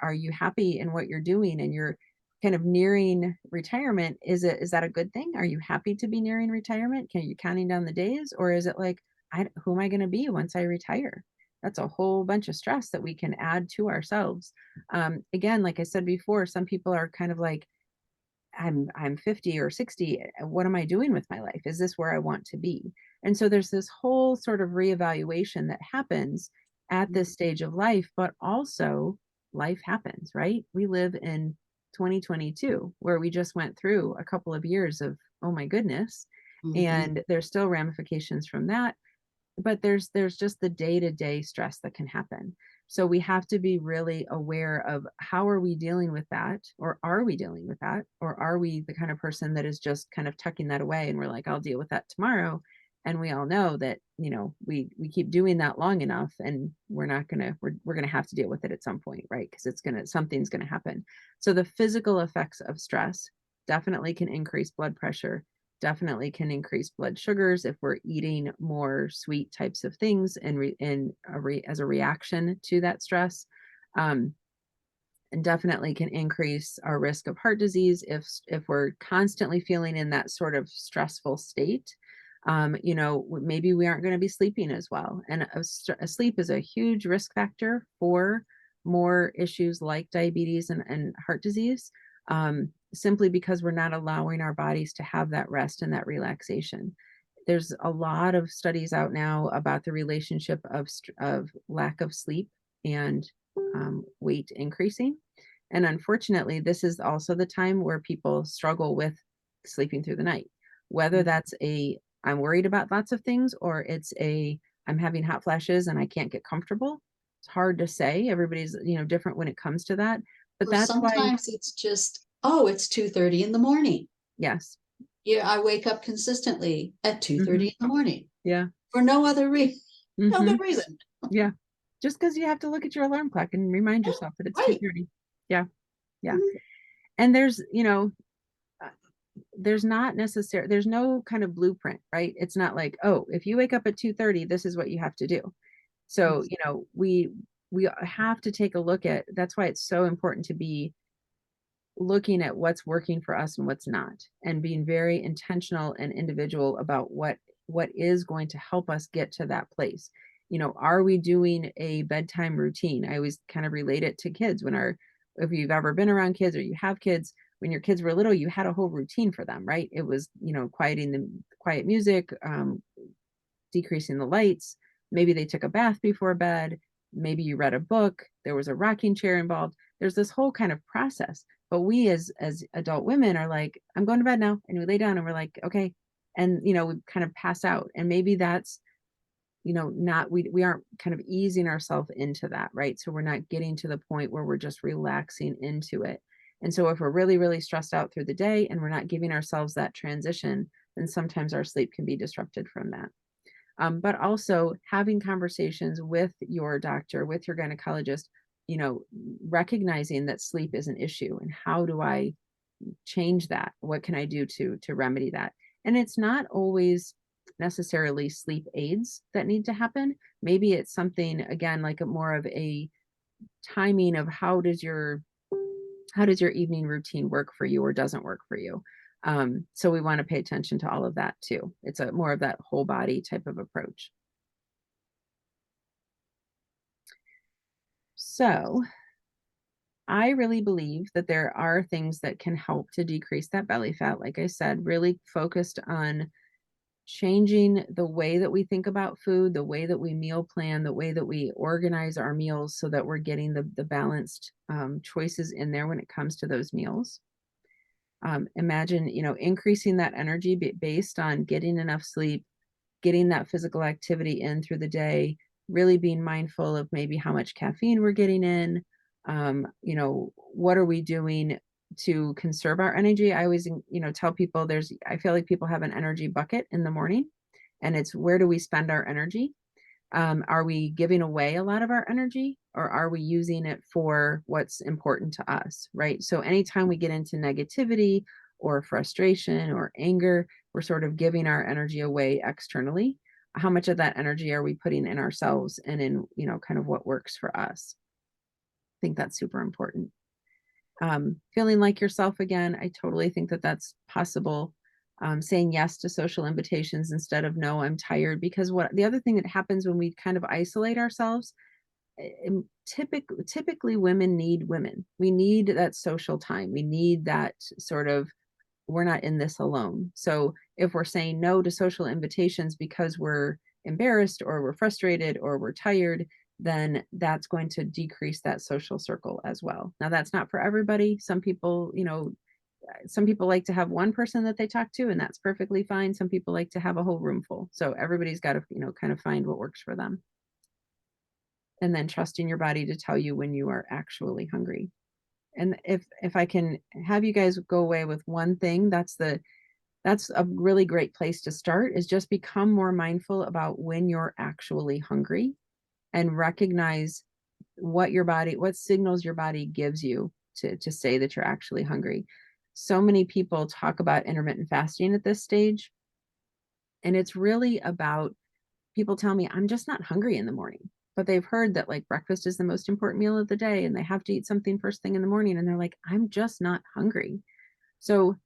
S1: are you happy in what you're doing and you're kind of nearing retirement? Is that a good thing? Are you happy to be nearing retirement? Can you counting down the days, or is it like, who am I going to be once I retire? That's a whole bunch of stress that we can add to ourselves. Again, like I said before, some people are kind of like, I'm 50 or 60. What am I doing with my life? Is this where I want to be? And so there's this whole sort of reevaluation that happens at this stage of life, but also life happens, right? We live in 2022 where we just went through a couple of years of, oh my goodness,
S2: Mhm.
S1: and there's still ramifications from that, but there's just the day-to-day stress that can happen. So we have to be really aware of how are we dealing with that, or are we dealing with that, or are we the kind of person that is just kind of tucking that away and we're like, I'll deal with that tomorrow. And we all know that, we keep doing that long enough and we're gonna have to deal with it at some point, right? Because something's gonna happen. So the physical effects of stress definitely can increase blood pressure, definitely can increase blood sugars if we're eating more sweet types of things as a reaction to that stress. Um, and definitely can increase our risk of heart disease if we're constantly feeling in that sort of stressful state. Maybe we aren't going to be sleeping as well, and a sleep is a huge risk factor for more issues like diabetes and heart disease, simply because we're not allowing our bodies to have that rest and that relaxation. There's a lot of studies out now about the relationship of lack of sleep and weight increasing. And unfortunately, this is also the time where people struggle with sleeping through the night, whether
S2: Mhm.
S1: that's I'm worried about lots of things, or I'm having hot flashes and I can't get comfortable. It's hard to say. Everybody's, different when it comes to that. But
S2: Or
S1: that's why,
S2: sometimes it's just, oh, it's 2:30 in the morning.
S1: yes.
S2: Yeah, I wake up consistently at 2:30
S1: Hmm.
S2: in the morning
S1: Yeah.
S2: for no other reason. No
S1: Hmm.
S2: good reason.
S1: Yeah. Just because you have to look at your alarm clock and remind
S2: Yeah,
S1: yourself that it's
S2: right.
S1: 2:30. Yeah. Yeah.
S2: Mhm.
S1: And uh, there's no kind of blueprint, right? It's not like, oh, if you wake up at 2:30, this is what you have to do. So, we have to take a look at, that's why it's so important to be looking at what's working for us and what's not, and being very intentional and individual about what is going to help us get to that place. Are we doing a bedtime routine? I always kind of relate it to kids. If you've ever been around kids or you have kids, when your kids were little, you had a whole routine for them, right? It was, quieting the quiet music, decreasing the lights. Maybe they took a bath before bed. Maybe you read a book. There was a rocking chair involved. There's this whole kind of process. But we as adult women are like, I'm going to bed now. And we lay down and we're like, okay. And we kind of pass out. And maybe that's, not we aren't kind of easing ourselves into that, right? So we're not getting to the point where we're just relaxing into it. And so if we're really, really stressed out through the day and we're not giving ourselves that transition, then sometimes our sleep can be disrupted from that. But also having conversations with your doctor, with your gynecologist, you know, recognizing that sleep is an issue and how do I change that? What can I do to remedy that? And it's not always necessarily sleep aids that need to happen. Maybe it's something again like a more of a timing of how does your evening routine work for you or doesn't work for you. So we want to pay attention to all of that too. It's a more of that whole body type of approach. So I really believe that there are things that can help to decrease that belly fat. Like I said, really focused on changing the way that we think about food, the way that we meal plan, the way that we organize our meals so that we're getting the balanced choices in there when it comes to those meals. Imagine, increasing that energy based on getting enough sleep, getting that physical activity in through the day, really being mindful of maybe how much caffeine we're getting in. What are we doing to conserve our energy? I always, tell people I feel like people have an energy bucket in the morning, and it's where do we spend our energy? Are we giving away a lot of our energy, or are we using it for what's important to us, right? So anytime we get into negativity or frustration or anger, we're sort of giving our energy away externally. How much of that energy are we putting in ourselves and in, kind of what works for us? I think that's super important. Feeling like yourself again, I totally think that that's possible. Saying yes to social invitations instead of no, I'm tired. Because what the other thing that happens when we kind of isolate ourselves, typically women need women. We need that social time. We need that sort of, we're not in this alone. So if we're saying no to social invitations because we're embarrassed or we're frustrated or we're tired, then that's going to decrease that social circle as well. Now, that's not for everybody. Some people like to have one person that they talk to, and that's perfectly fine. Some people like to have a whole room full. So everybody's got to, kind of find what works for them. And then trusting your body to tell you when you are actually hungry. And if I can have you guys go away with one thing, that's a really great place to start, is just become more mindful about when you're actually hungry and recognize what signals your body gives you to say that you're actually hungry. So many people talk about intermittent fasting at this stage, and it's really about, people tell me, I'm just not hungry in the morning, but they've heard that like breakfast is the most important meal of the day and they have to eat something first thing in the morning, and they're like, I'm just not hungry. So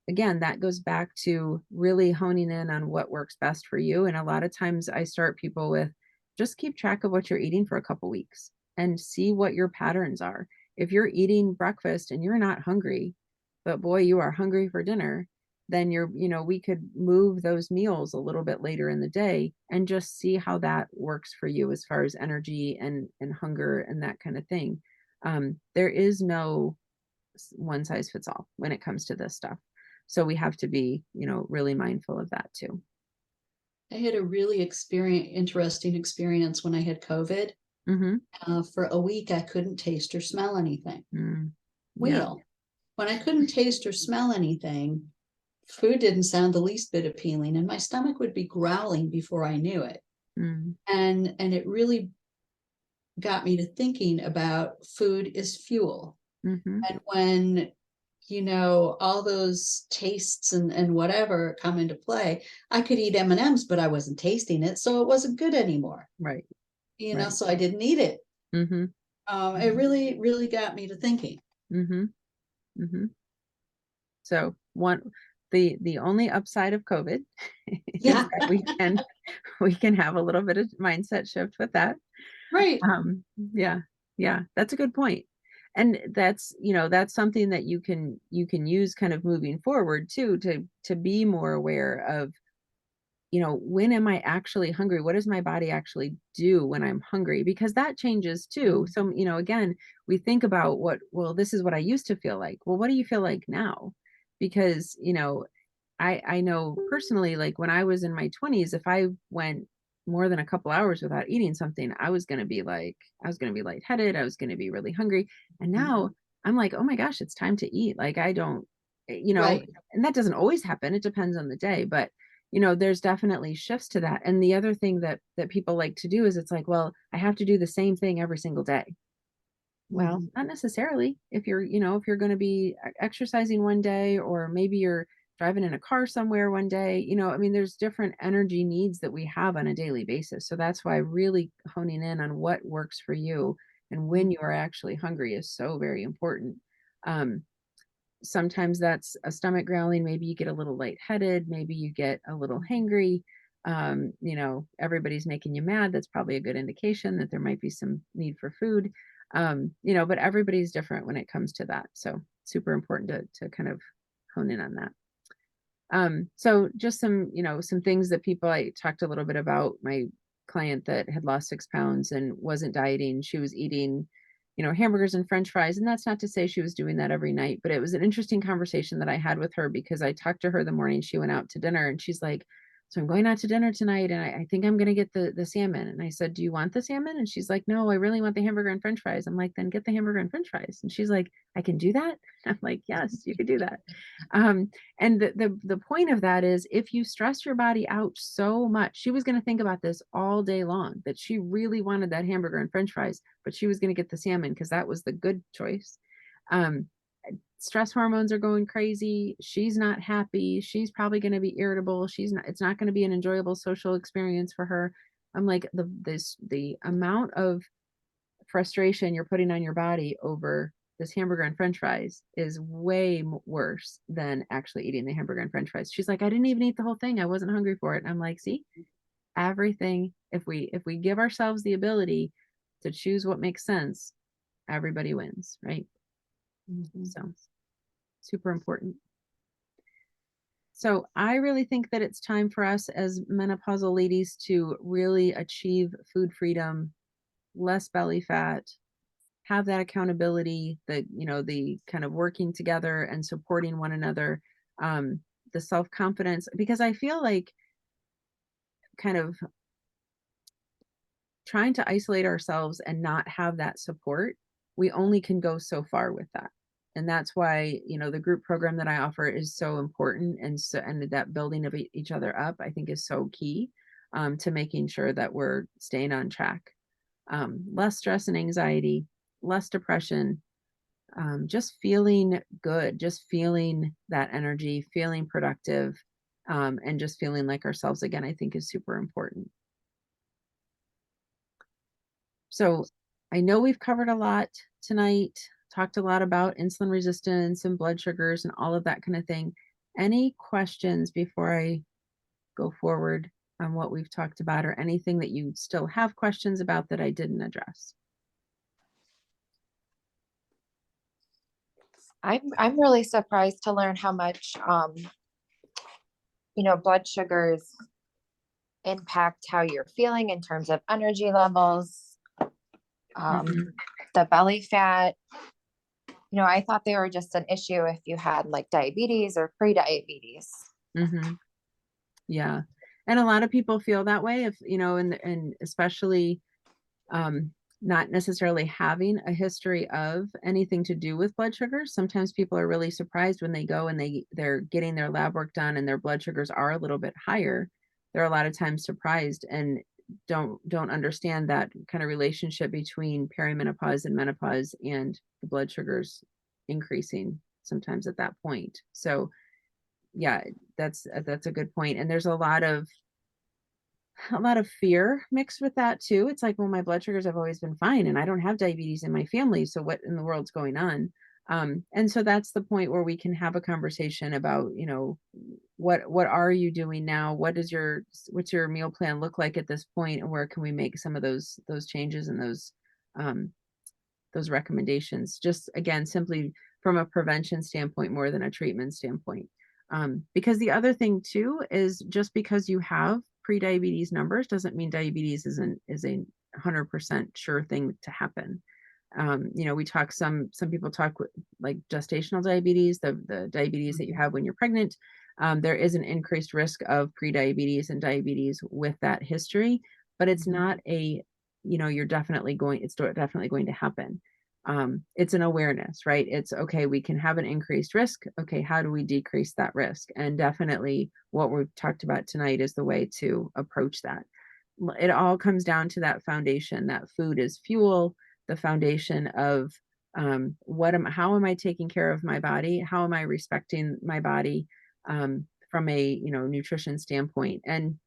S1: again, that goes back to really honing in on what works best for you. And a lot of times I start people with, just keep track of what you're eating for a couple weeks and see what your patterns are. If you're eating breakfast and you're not hungry, but boy, you are hungry for dinner, then we could move those meals a little bit later in the day and just see how that works for you as far as energy and hunger and that kind of thing. There is no one size fits all when it comes to this stuff. So we have to be, really mindful of that too.
S2: I had a really interesting experience when I had COVID.
S1: Mm-hmm.
S2: For a week, I couldn't taste or smell anything.
S1: Yeah.
S2: Wheel. When I couldn't taste or smell anything, food didn't sound the least bit appealing, and my stomach would be growling before I knew it.
S1: Mm.
S2: And it really got me to thinking about food is fuel.
S1: Mm-hmm.
S2: And when all those tastes and whatever come into play, I could eat M&Ms, but I wasn't tasting it, so it wasn't good anymore.
S1: Right. Right.
S2: So I didn't eat it.
S1: Mm-hmm.
S2: It really, really got me to thinking.
S1: Mm-hmm. Mm-hmm. So the only upside of COVID is
S2: Yeah.
S1: that we can have a little bit of mindset shift with that.
S2: Right.
S1: Yeah, yeah, that's a good point. And that's something that you can use kind of moving forward too, to be more aware of, when am I actually hungry? What does my body actually do when I'm hungry? Because that changes too. So, again, we think about well, this is what I used to feel like. Well, what do you feel like now? Because, I know personally, like when I was in my 20s, if I went more than a couple hours without eating something, I was going to be lightheaded. I was going to be really hungry. And now I'm like, oh my gosh, it's time to eat. Like I don't,
S2: Right.
S1: and that doesn't always happen. It depends on the day, but there's definitely shifts to that. And the other thing that people like to do is, it's like, well, I have to do the same thing every single day. Well, not necessarily. If you're going to be exercising one day, or maybe you're driving in a car somewhere one day, I mean, there's different energy needs that we have on a daily basis. So that's why really honing in on what works for you and when you are actually hungry is so very important. Um, sometimes that's a stomach growling. Maybe you get a little lightheaded. Maybe you get a little hangry. You know, everybody's making you mad. That's probably a good indication that there might be some need for food. You know, but everybody's different when it comes to that. So super important to kind of hone in on that. So just some, you know, some things that people, I talked a little bit about my client that had lost 6 pounds and wasn't dieting. She was eating, you know, hamburgers and French fries. And that's not to say she was doing that every night, but it was an interesting conversation that I had with her because I talked to her the morning she went out to dinner and she's like, so I'm going out to dinner tonight and I think I'm going to get the salmon. And I said, do you want the salmon? And she's like, no, I really want the hamburger and French fries. I'm like, then get the hamburger and French fries. And she's like, I can do that. I'm like, yes, you could do that. And the point of that is if you stress your body out so much, she was going to think about this all day long, that she really wanted that hamburger and French fries, but she was going to get the salmon because that was the good choice. Um, Stress hormones are going crazy. She's not happy. She's probably going to be irritable. It's not going to be an enjoyable social experience for her. I'm like, the amount of frustration you're putting on your body over this hamburger and French fries is way worse than actually eating the hamburger and French fries. She's like, I didn't even eat the whole thing. I wasn't hungry for it. And I'm like, see, everything, if we give ourselves the ability to choose what makes sense, everybody wins, right? So super important. So I really think that it's time for us as menopausal ladies to really achieve food freedom, less belly fat, have that accountability, the, you know, the kind of working together and supporting one another, the self-confidence, because I feel like kind of trying to isolate ourselves and not have that support, we only can go so far with that. And that's why, you know, the group program that I offer is so important. And so, and that building of each other up, I think is so key, to making sure that we're staying on track. Less stress and anxiety, less depression, just feeling good, just feeling that energy, feeling productive, and just feeling like ourselves again, I think is super important. So I know we've covered a lot tonight, talked a lot about insulin resistance and blood sugars and all of that kind of thing. Any questions before I go forward on what we've talked about, or anything that you still have questions about that I didn't address?
S3: I'm really surprised to learn how much blood sugars impact how you're feeling in terms of energy levels,
S1: Mhm.
S3: the belly fat. I thought they were just an issue if you had like diabetes or pre-diabetes.
S1: Mhm. Yeah. And a lot of people feel that way, if, you know, and especially um, not necessarily having a history of anything to do with blood sugars. Sometimes people are really surprised when they go and they're getting their lab work done and their blood sugars are a little bit higher. They're a lot of times surprised and don't understand that kind of relationship between perimenopause and menopause and the blood sugars increasing sometimes at that point. So yeah, that's a good point. And there's a lot of fear mixed with that too. It's like, well, my blood sugars have always been fine and I don't have diabetes in my family. So what in the world's going on? And so that's the point where we can have a conversation about, you know, what are you doing now? What's your meal plan look like at this point, and where can we make some of those changes and um, those recommendations, just again, simply from a prevention standpoint more than a treatment standpoint. Because the other thing too is just because you have pre-diabetes numbers doesn't mean diabetes is a 100% sure thing to happen. You know, we talk, some people talk with like gestational diabetes, the diabetes that you have when you're pregnant. There is an increased risk of pre-diabetes and diabetes with that history, but it's not a, you know, it's definitely going to happen. It's an awareness, right? It's okay, we can have an increased risk. Okay, how do we decrease that risk? And definitely what we've talked about tonight is the way to approach that. It all comes down to that foundation, that food is fuel, the foundation of how am I taking care of my body? How am I respecting my body from a, you know, nutrition standpoint? And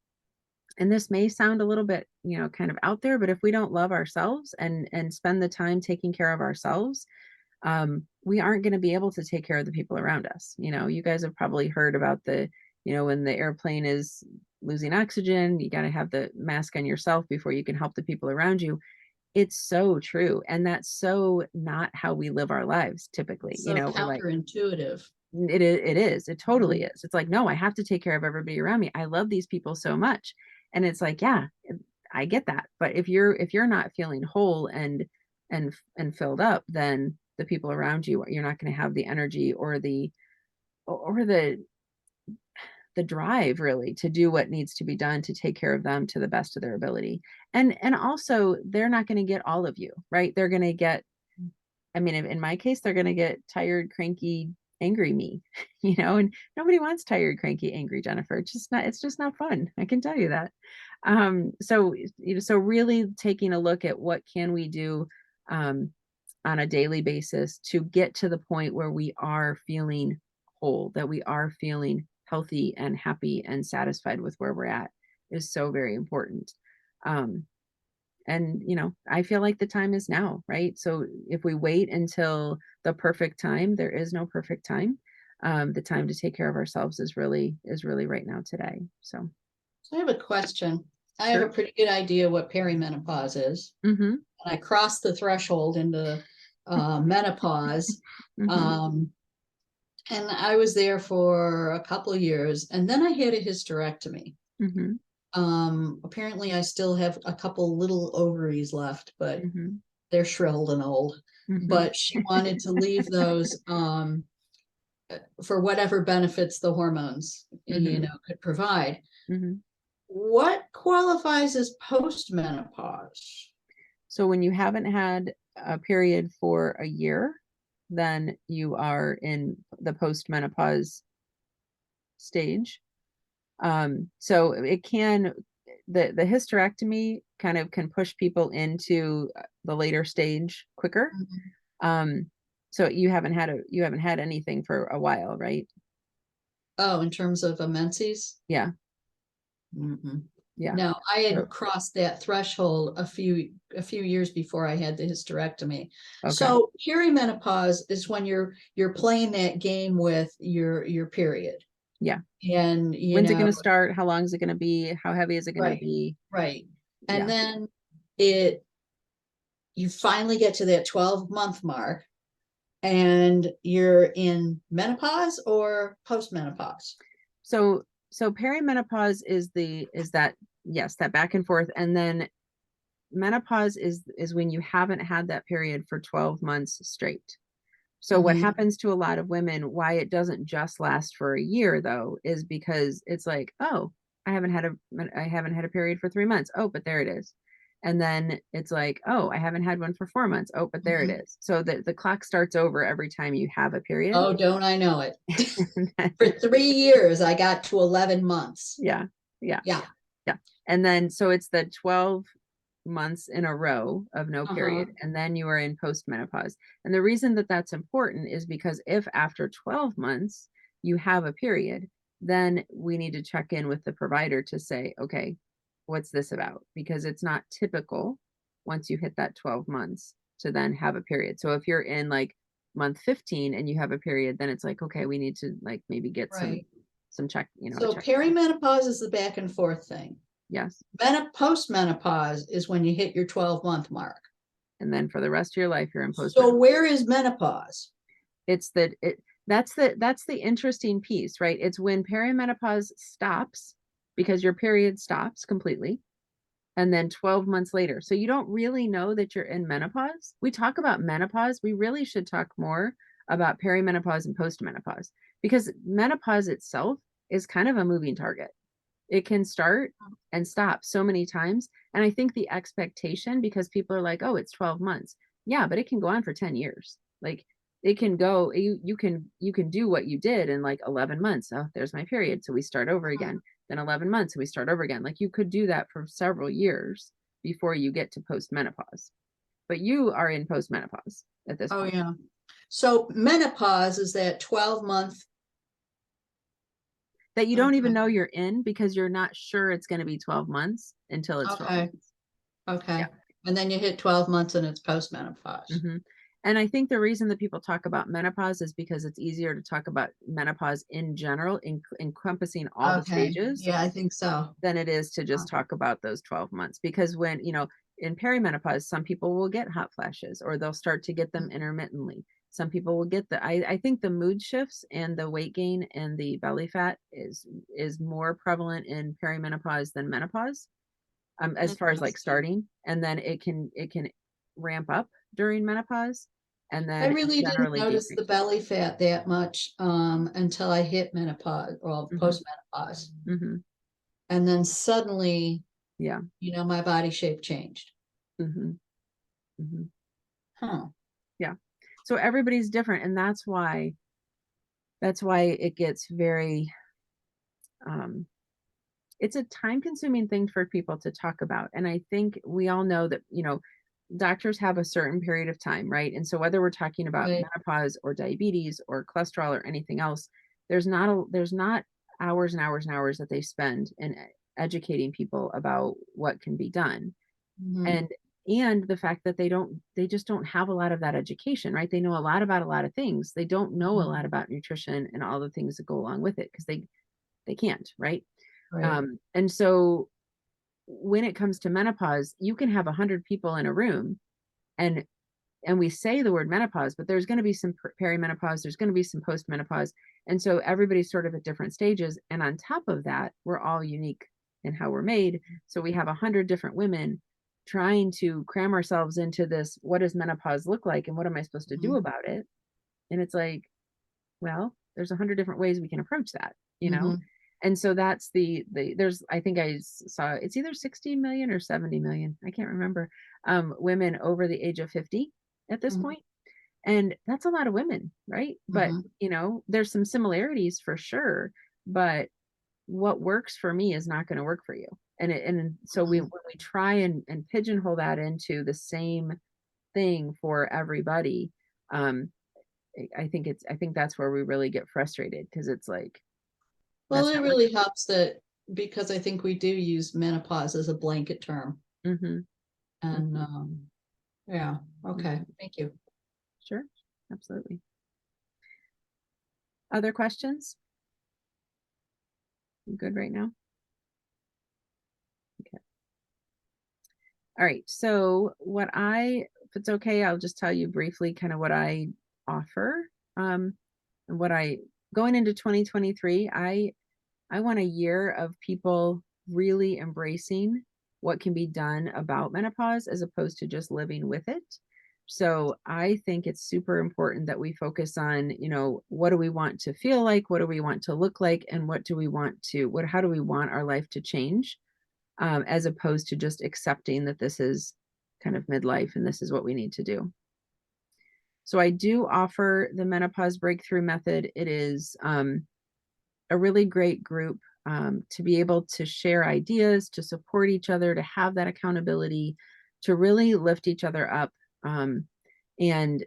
S1: this may sound a little bit, you know, kind of out there, but if we don't love ourselves and spend the time taking care of ourselves, we aren't going to be able to take care of the people around us. You guys have probably heard about when the airplane is losing oxygen, you got to have the mask on yourself before you can help the people around you. It's so true. And that's so not how we live our lives typically.
S2: So
S1: We're like,
S2: counterintuitive.
S1: it totally is. It's like, no, I have to take care of everybody around me. I love these people so much. And it's like, yeah, I get that. But if you're not feeling whole and filled up, then the people around you, you're not going to have the energy or the drive really to do what needs to be done to take care of them to the best of their ability. And also they're not going to get all of you, right? They're going to get, I mean, in my case, they're going to get tired, cranky, angry me, and nobody wants tired, cranky, angry Jennifer. It's just not fun. I can tell you that. So really taking a look at what can we do um, on a daily basis to get to the point where we are feeling whole, that we are feeling healthy and happy and satisfied with where we're at is so very important. Um, and I feel like the time is now, right? So if we wait until the perfect time, there is no perfect time. The time to take care of ourselves is really right now today. So
S2: So I have a question. I have
S1: sure.
S2: a pretty good idea what perimenopause is.
S1: Mm-hmm.
S2: And I crossed the threshold into menopause.
S1: Mm-hmm.
S2: Um, and I was there for a couple of years, and then I had a hysterectomy.
S1: Mm-hmm.
S2: Apparently I still have a couple little ovaries left, but
S1: Mm-hmm.
S2: they're shriveled and old.
S1: Mm-hmm.
S2: But she wanted to leave those for whatever benefits the hormones,
S1: Mm-hmm.
S2: could provide.
S1: Mm-hmm.
S2: What qualifies as postmenopause?
S1: So when you haven't had a period for a year, then you are in the postmenopause stage. So it can, the hysterectomy kind of can push people into the later stage quicker.
S2: Mhm.
S1: So you haven't had anything for a while, right?
S2: Oh, in terms of a menses?
S1: Yeah,
S2: Mhm.
S1: yeah.
S2: No, I had
S1: So,
S2: crossed that threshold a few years before I had the hysterectomy.
S1: okay.
S2: So perimenopause is when you're playing that game with your period.
S1: Yeah.
S2: And
S1: When's it going to start? How long is it going to be? How heavy is it going to
S2: right,
S1: be?
S2: right. And
S1: Yeah.
S2: then it you finally get to that 12-month mark and you're in menopause or postmenopause.
S1: So perimenopause is that, yes, that back and forth. And then menopause is when you haven't had that period for 12 months straight. So what
S2: Mhm.
S1: happens to a lot of women, why it doesn't just last for a year though, is because it's like, oh, I haven't had a period for 3 months. Oh, but there it is. And then it's like, oh, I haven't had one for 4 months. Oh, but there it
S2: Mhm.
S1: is. So the clock starts over every time you have a period.
S2: Oh, don't I know it? For 3 years, I got to 11 months.
S1: Yeah, yeah,
S2: Yeah.
S1: yeah. And then so it's the 12 months in a row of no
S2: Uh-huh.
S1: period, and then you are in postmenopause. And the reason that that's important is because if after 12 months you have a period, then we need to check in with the provider to say, okay, what's this about? Because it's not typical once you hit that 12 months to then have a period. So if you're in like month 15 and you have a period, then it's like, okay, we need to like maybe get some
S2: Right.
S1: check, a
S2: So
S1: check.
S2: perimenopause is the back and forth thing.
S1: Yes.
S2: Postmenopause is when you hit your 12-month mark.
S1: And then for the rest of your life, you're in
S2: So
S1: postmenopause.
S2: where is menopause?
S1: It's that it that's the interesting piece, right? It's when perimenopause stops because your period stops completely, and then 12 months later. So you don't really know that you're in menopause. We talk about menopause. We really should talk more about perimenopause and postmenopause because menopause itself is kind of a moving target. It can start and stop so many times. And I think the expectation, because people are like, oh, it's 12 months. Yeah, but it can go on for 10 years. Like it can go, you can do what you did in like 11 months. Oh, there's my period. So we start over again. Then 11 months, so we start over again. Like you could do that for several years before you get to postmenopause. But you are in postmenopause at this
S2: Oh,
S1: point.
S2: yeah. So menopause is that 12-month.
S1: That you don't even
S2: Okay.
S1: know you're in because you're not sure it's going to be 12 months until it's 12
S2: Okay.
S1: months.
S2: Okay.
S1: Yeah.
S2: And then you hit 12 months and it's postmenopause.
S1: Mm-hmm. And I think the reason that people talk about menopause is because it's easier to talk about menopause in general, encompassing all the
S2: Okay,
S1: stages,
S2: yeah, I think so.
S1: than it is to just talk about those 12 months. Because when, in perimenopause, some people will get hot flashes or they'll start to get them intermittently. Some people will get I think the mood shifts and the weight gain and the belly fat is more prevalent in perimenopause than menopause, as far as like
S2: Interesting.
S1: starting, and then it can ramp up during menopause, and
S2: I
S1: then
S2: really didn't
S1: generally
S2: notice the
S1: decrease.
S2: belly fat that much until I hit menopause or
S1: Hmm.
S2: postmenopause.
S1: Hmm.
S2: And then suddenly,
S1: Yeah.
S2: my body shape changed.
S1: Hmm. Hmm.
S2: Huh.
S1: Yeah. So everybody's different, and that's why it gets very um it's a time consuming thing for people to talk about. And I think we all know that, doctors have a certain period of time, right? And so whether we're talking about
S2: Right.
S1: menopause or diabetes or cholesterol or anything else, there's not hours and hours and hours that they spend in educating people about what can be done.
S2: Mhm.
S1: And the fact that they just don't have a lot of that education, right? They know a lot about a lot of things. They don't know a lot
S2: Mhm.
S1: about nutrition and all the things that go along with it because they can't, right?
S2: Right.
S1: And so when it comes to menopause, you can have 100 people in a room, and we say the word menopause, but there's going to be some perimenopause, there's going to be some postmenopause, and so everybody's sort of at different stages. And on top of that, we're all unique in how we're made. So we have 100 different women trying to cram ourselves into this. What does menopause look like, and what am I supposed to do
S2: Mhm.
S1: about it? And it's like, well, there's 100 different ways we can approach that, you know?
S2: Mhm.
S1: And so that's there's, I think saw it's either 60 million or 70 million. I can't remember. Women over the age of 50 at this
S2: Mhm.
S1: point. And that's a lot of women, right? But,
S2: Mhm.
S1: there's some similarities for sure, but what works for me is not going to work for you. And so
S2: Mhm.
S1: when we try and pigeonhole that into the same thing for everybody, um, I think that's where we really get frustrated because it's like,
S2: Well,
S1: that's
S2: it
S1: not what.
S2: really helps that because I think we do use menopause as a blanket term.
S1: Mhm,
S2: And
S1: mhm,
S2: yeah, okay,
S1: mhm.
S2: thank you.
S1: Sure, absolutely. Other questions? You good right now? Okay. All right. So if it's okay, I'll just tell you briefly kind of what I offer. And what I going into 2023, I want a year of people really embracing what can be done about menopause as opposed to just living with it. So I think it's super important that we focus on, what do we want to feel like? What do we want to look like? And how do we want our life to change? As opposed to just accepting that this is kind of midlife and this is what we need to do. So I do offer the menopause breakthrough method. It is a really great group to be able to share ideas, to support each other, to have that accountability, to really lift each other up, um, and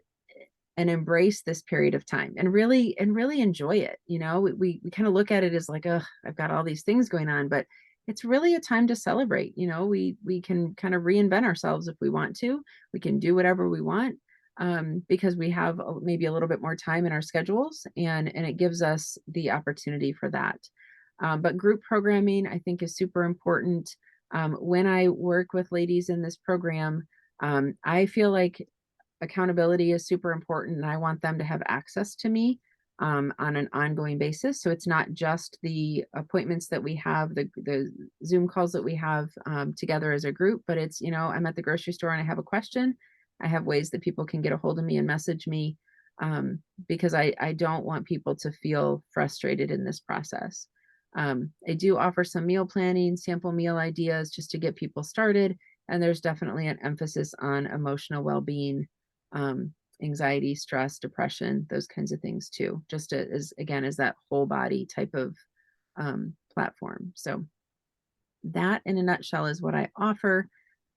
S1: embrace this period of time and really enjoy it. We kind of look at it as like, oh, I've got all these things going on, but it's really a time to celebrate. We can kind of reinvent ourselves if we want to. We can do whatever we want, because we have maybe a little bit more time in our schedules, and it gives us the opportunity for that. But group programming, I think, is super important. When I work with ladies in this program, I feel like accountability is super important, and I want them to have access to me on an ongoing basis. So it's not just the appointments that we have, the Zoom calls that we have together as a group, but it's, I'm at the grocery store and I have a question. I have ways that people can get a hold of me and message me, because I don't want people to feel frustrated in this process. I do offer some meal planning, sample meal ideas just to get people started. And there's definitely an emphasis on emotional well-being, anxiety, stress, depression, those kinds of things too, just as again, as that whole body type of platform. So that in a nutshell is what I offer.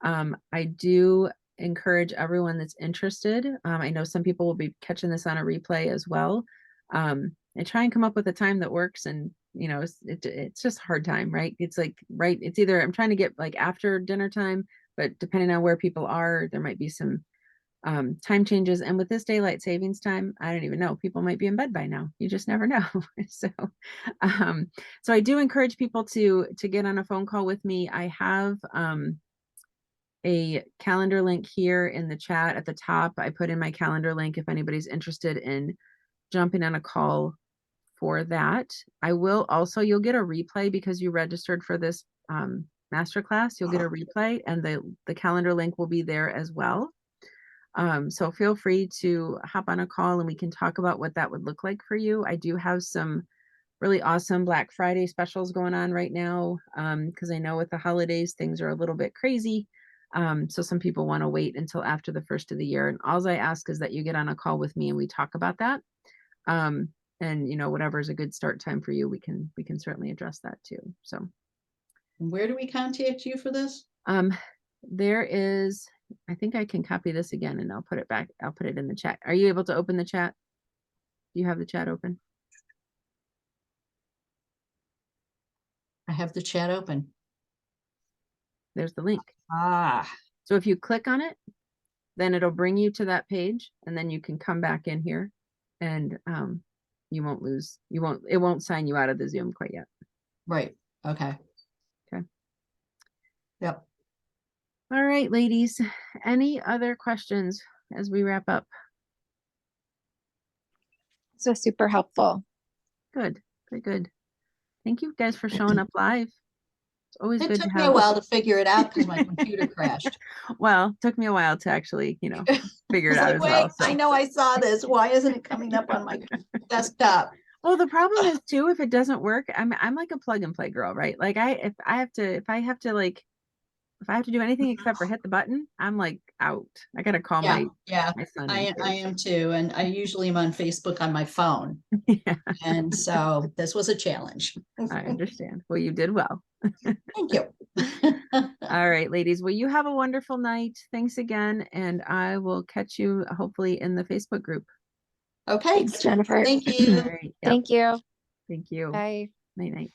S1: I do encourage everyone that's interested. I know some people will be catching this on a replay as well. I try and come up with a time that works, and it's just a hard time, right? It's like, right, it's either I'm trying to get like after dinner time, but depending on where people are, there might be some time changes. And with this daylight savings time, I don't even know, people might be in bed by now. You just never know. So, so I do encourage people to get on a phone call with me. I have, a calendar link here in the chat at the top. I put in my calendar link if anybody's interested in jumping on a call for that. I will also, you'll get a replay because you registered for this masterclass. You'll get a replay, and the calendar link will be there as well. So feel free to hop on a call and we can talk about what that would look like for you. I do have some really awesome Black Friday specials going on right now, because I know with the holidays, things are a little bit crazy. So some people want to wait until after the first of the year. And all I ask is that you get on a call with me and we talk about that. And whatever is a good start time for you, we can certainly address that too. So
S2: Where do we contact you for this?
S1: there is, I think I can copy this again and I'll put it back. I'll put it in the chat. Are you able to open the chat? Do you have the chat open?
S2: I have the chat open.
S1: There's the link.
S2: Ah,
S1: So if you click on it, then it'll bring you to that page, and then you can come back in here, and it won't sign you out of the Zoom quite yet.
S2: right. Okay.
S1: Okay.
S2: Yep.
S1: All right, ladies. Any other questions as we wrap up?
S3: So super helpful.
S1: Good. Very good. Thank you guys for showing up live. It's always
S2: It
S1: good to
S2: took me
S1: have.
S2: a while to figure it out because my computer crashed.
S1: Well, it took me a while to actually, figure it out as well.
S2: I know I saw this. Why isn't it coming up on my desktop?
S1: Well, the problem is too, if it doesn't work, I'm like a plug and play girl, right? Like if I have to do anything except for hit the button, I'm like out. I gotta call
S2: Yeah,
S1: my son.
S2: I am too. And I usually am on Facebook on my phone.
S1: Yeah,
S2: And so this was a challenge.
S1: I understand. Well, you did well.
S2: Thank you.
S1: All right, ladies. Well, you have a wonderful night. Thanks again. And I will catch you hopefully in the Facebook group.
S2: Okay.
S3: Thanks, Jennifer.
S2: Thank
S1: All
S2: you.
S1: right. Yep.
S3: Thank you.
S1: Thank you.
S3: Bye.
S1: Night night.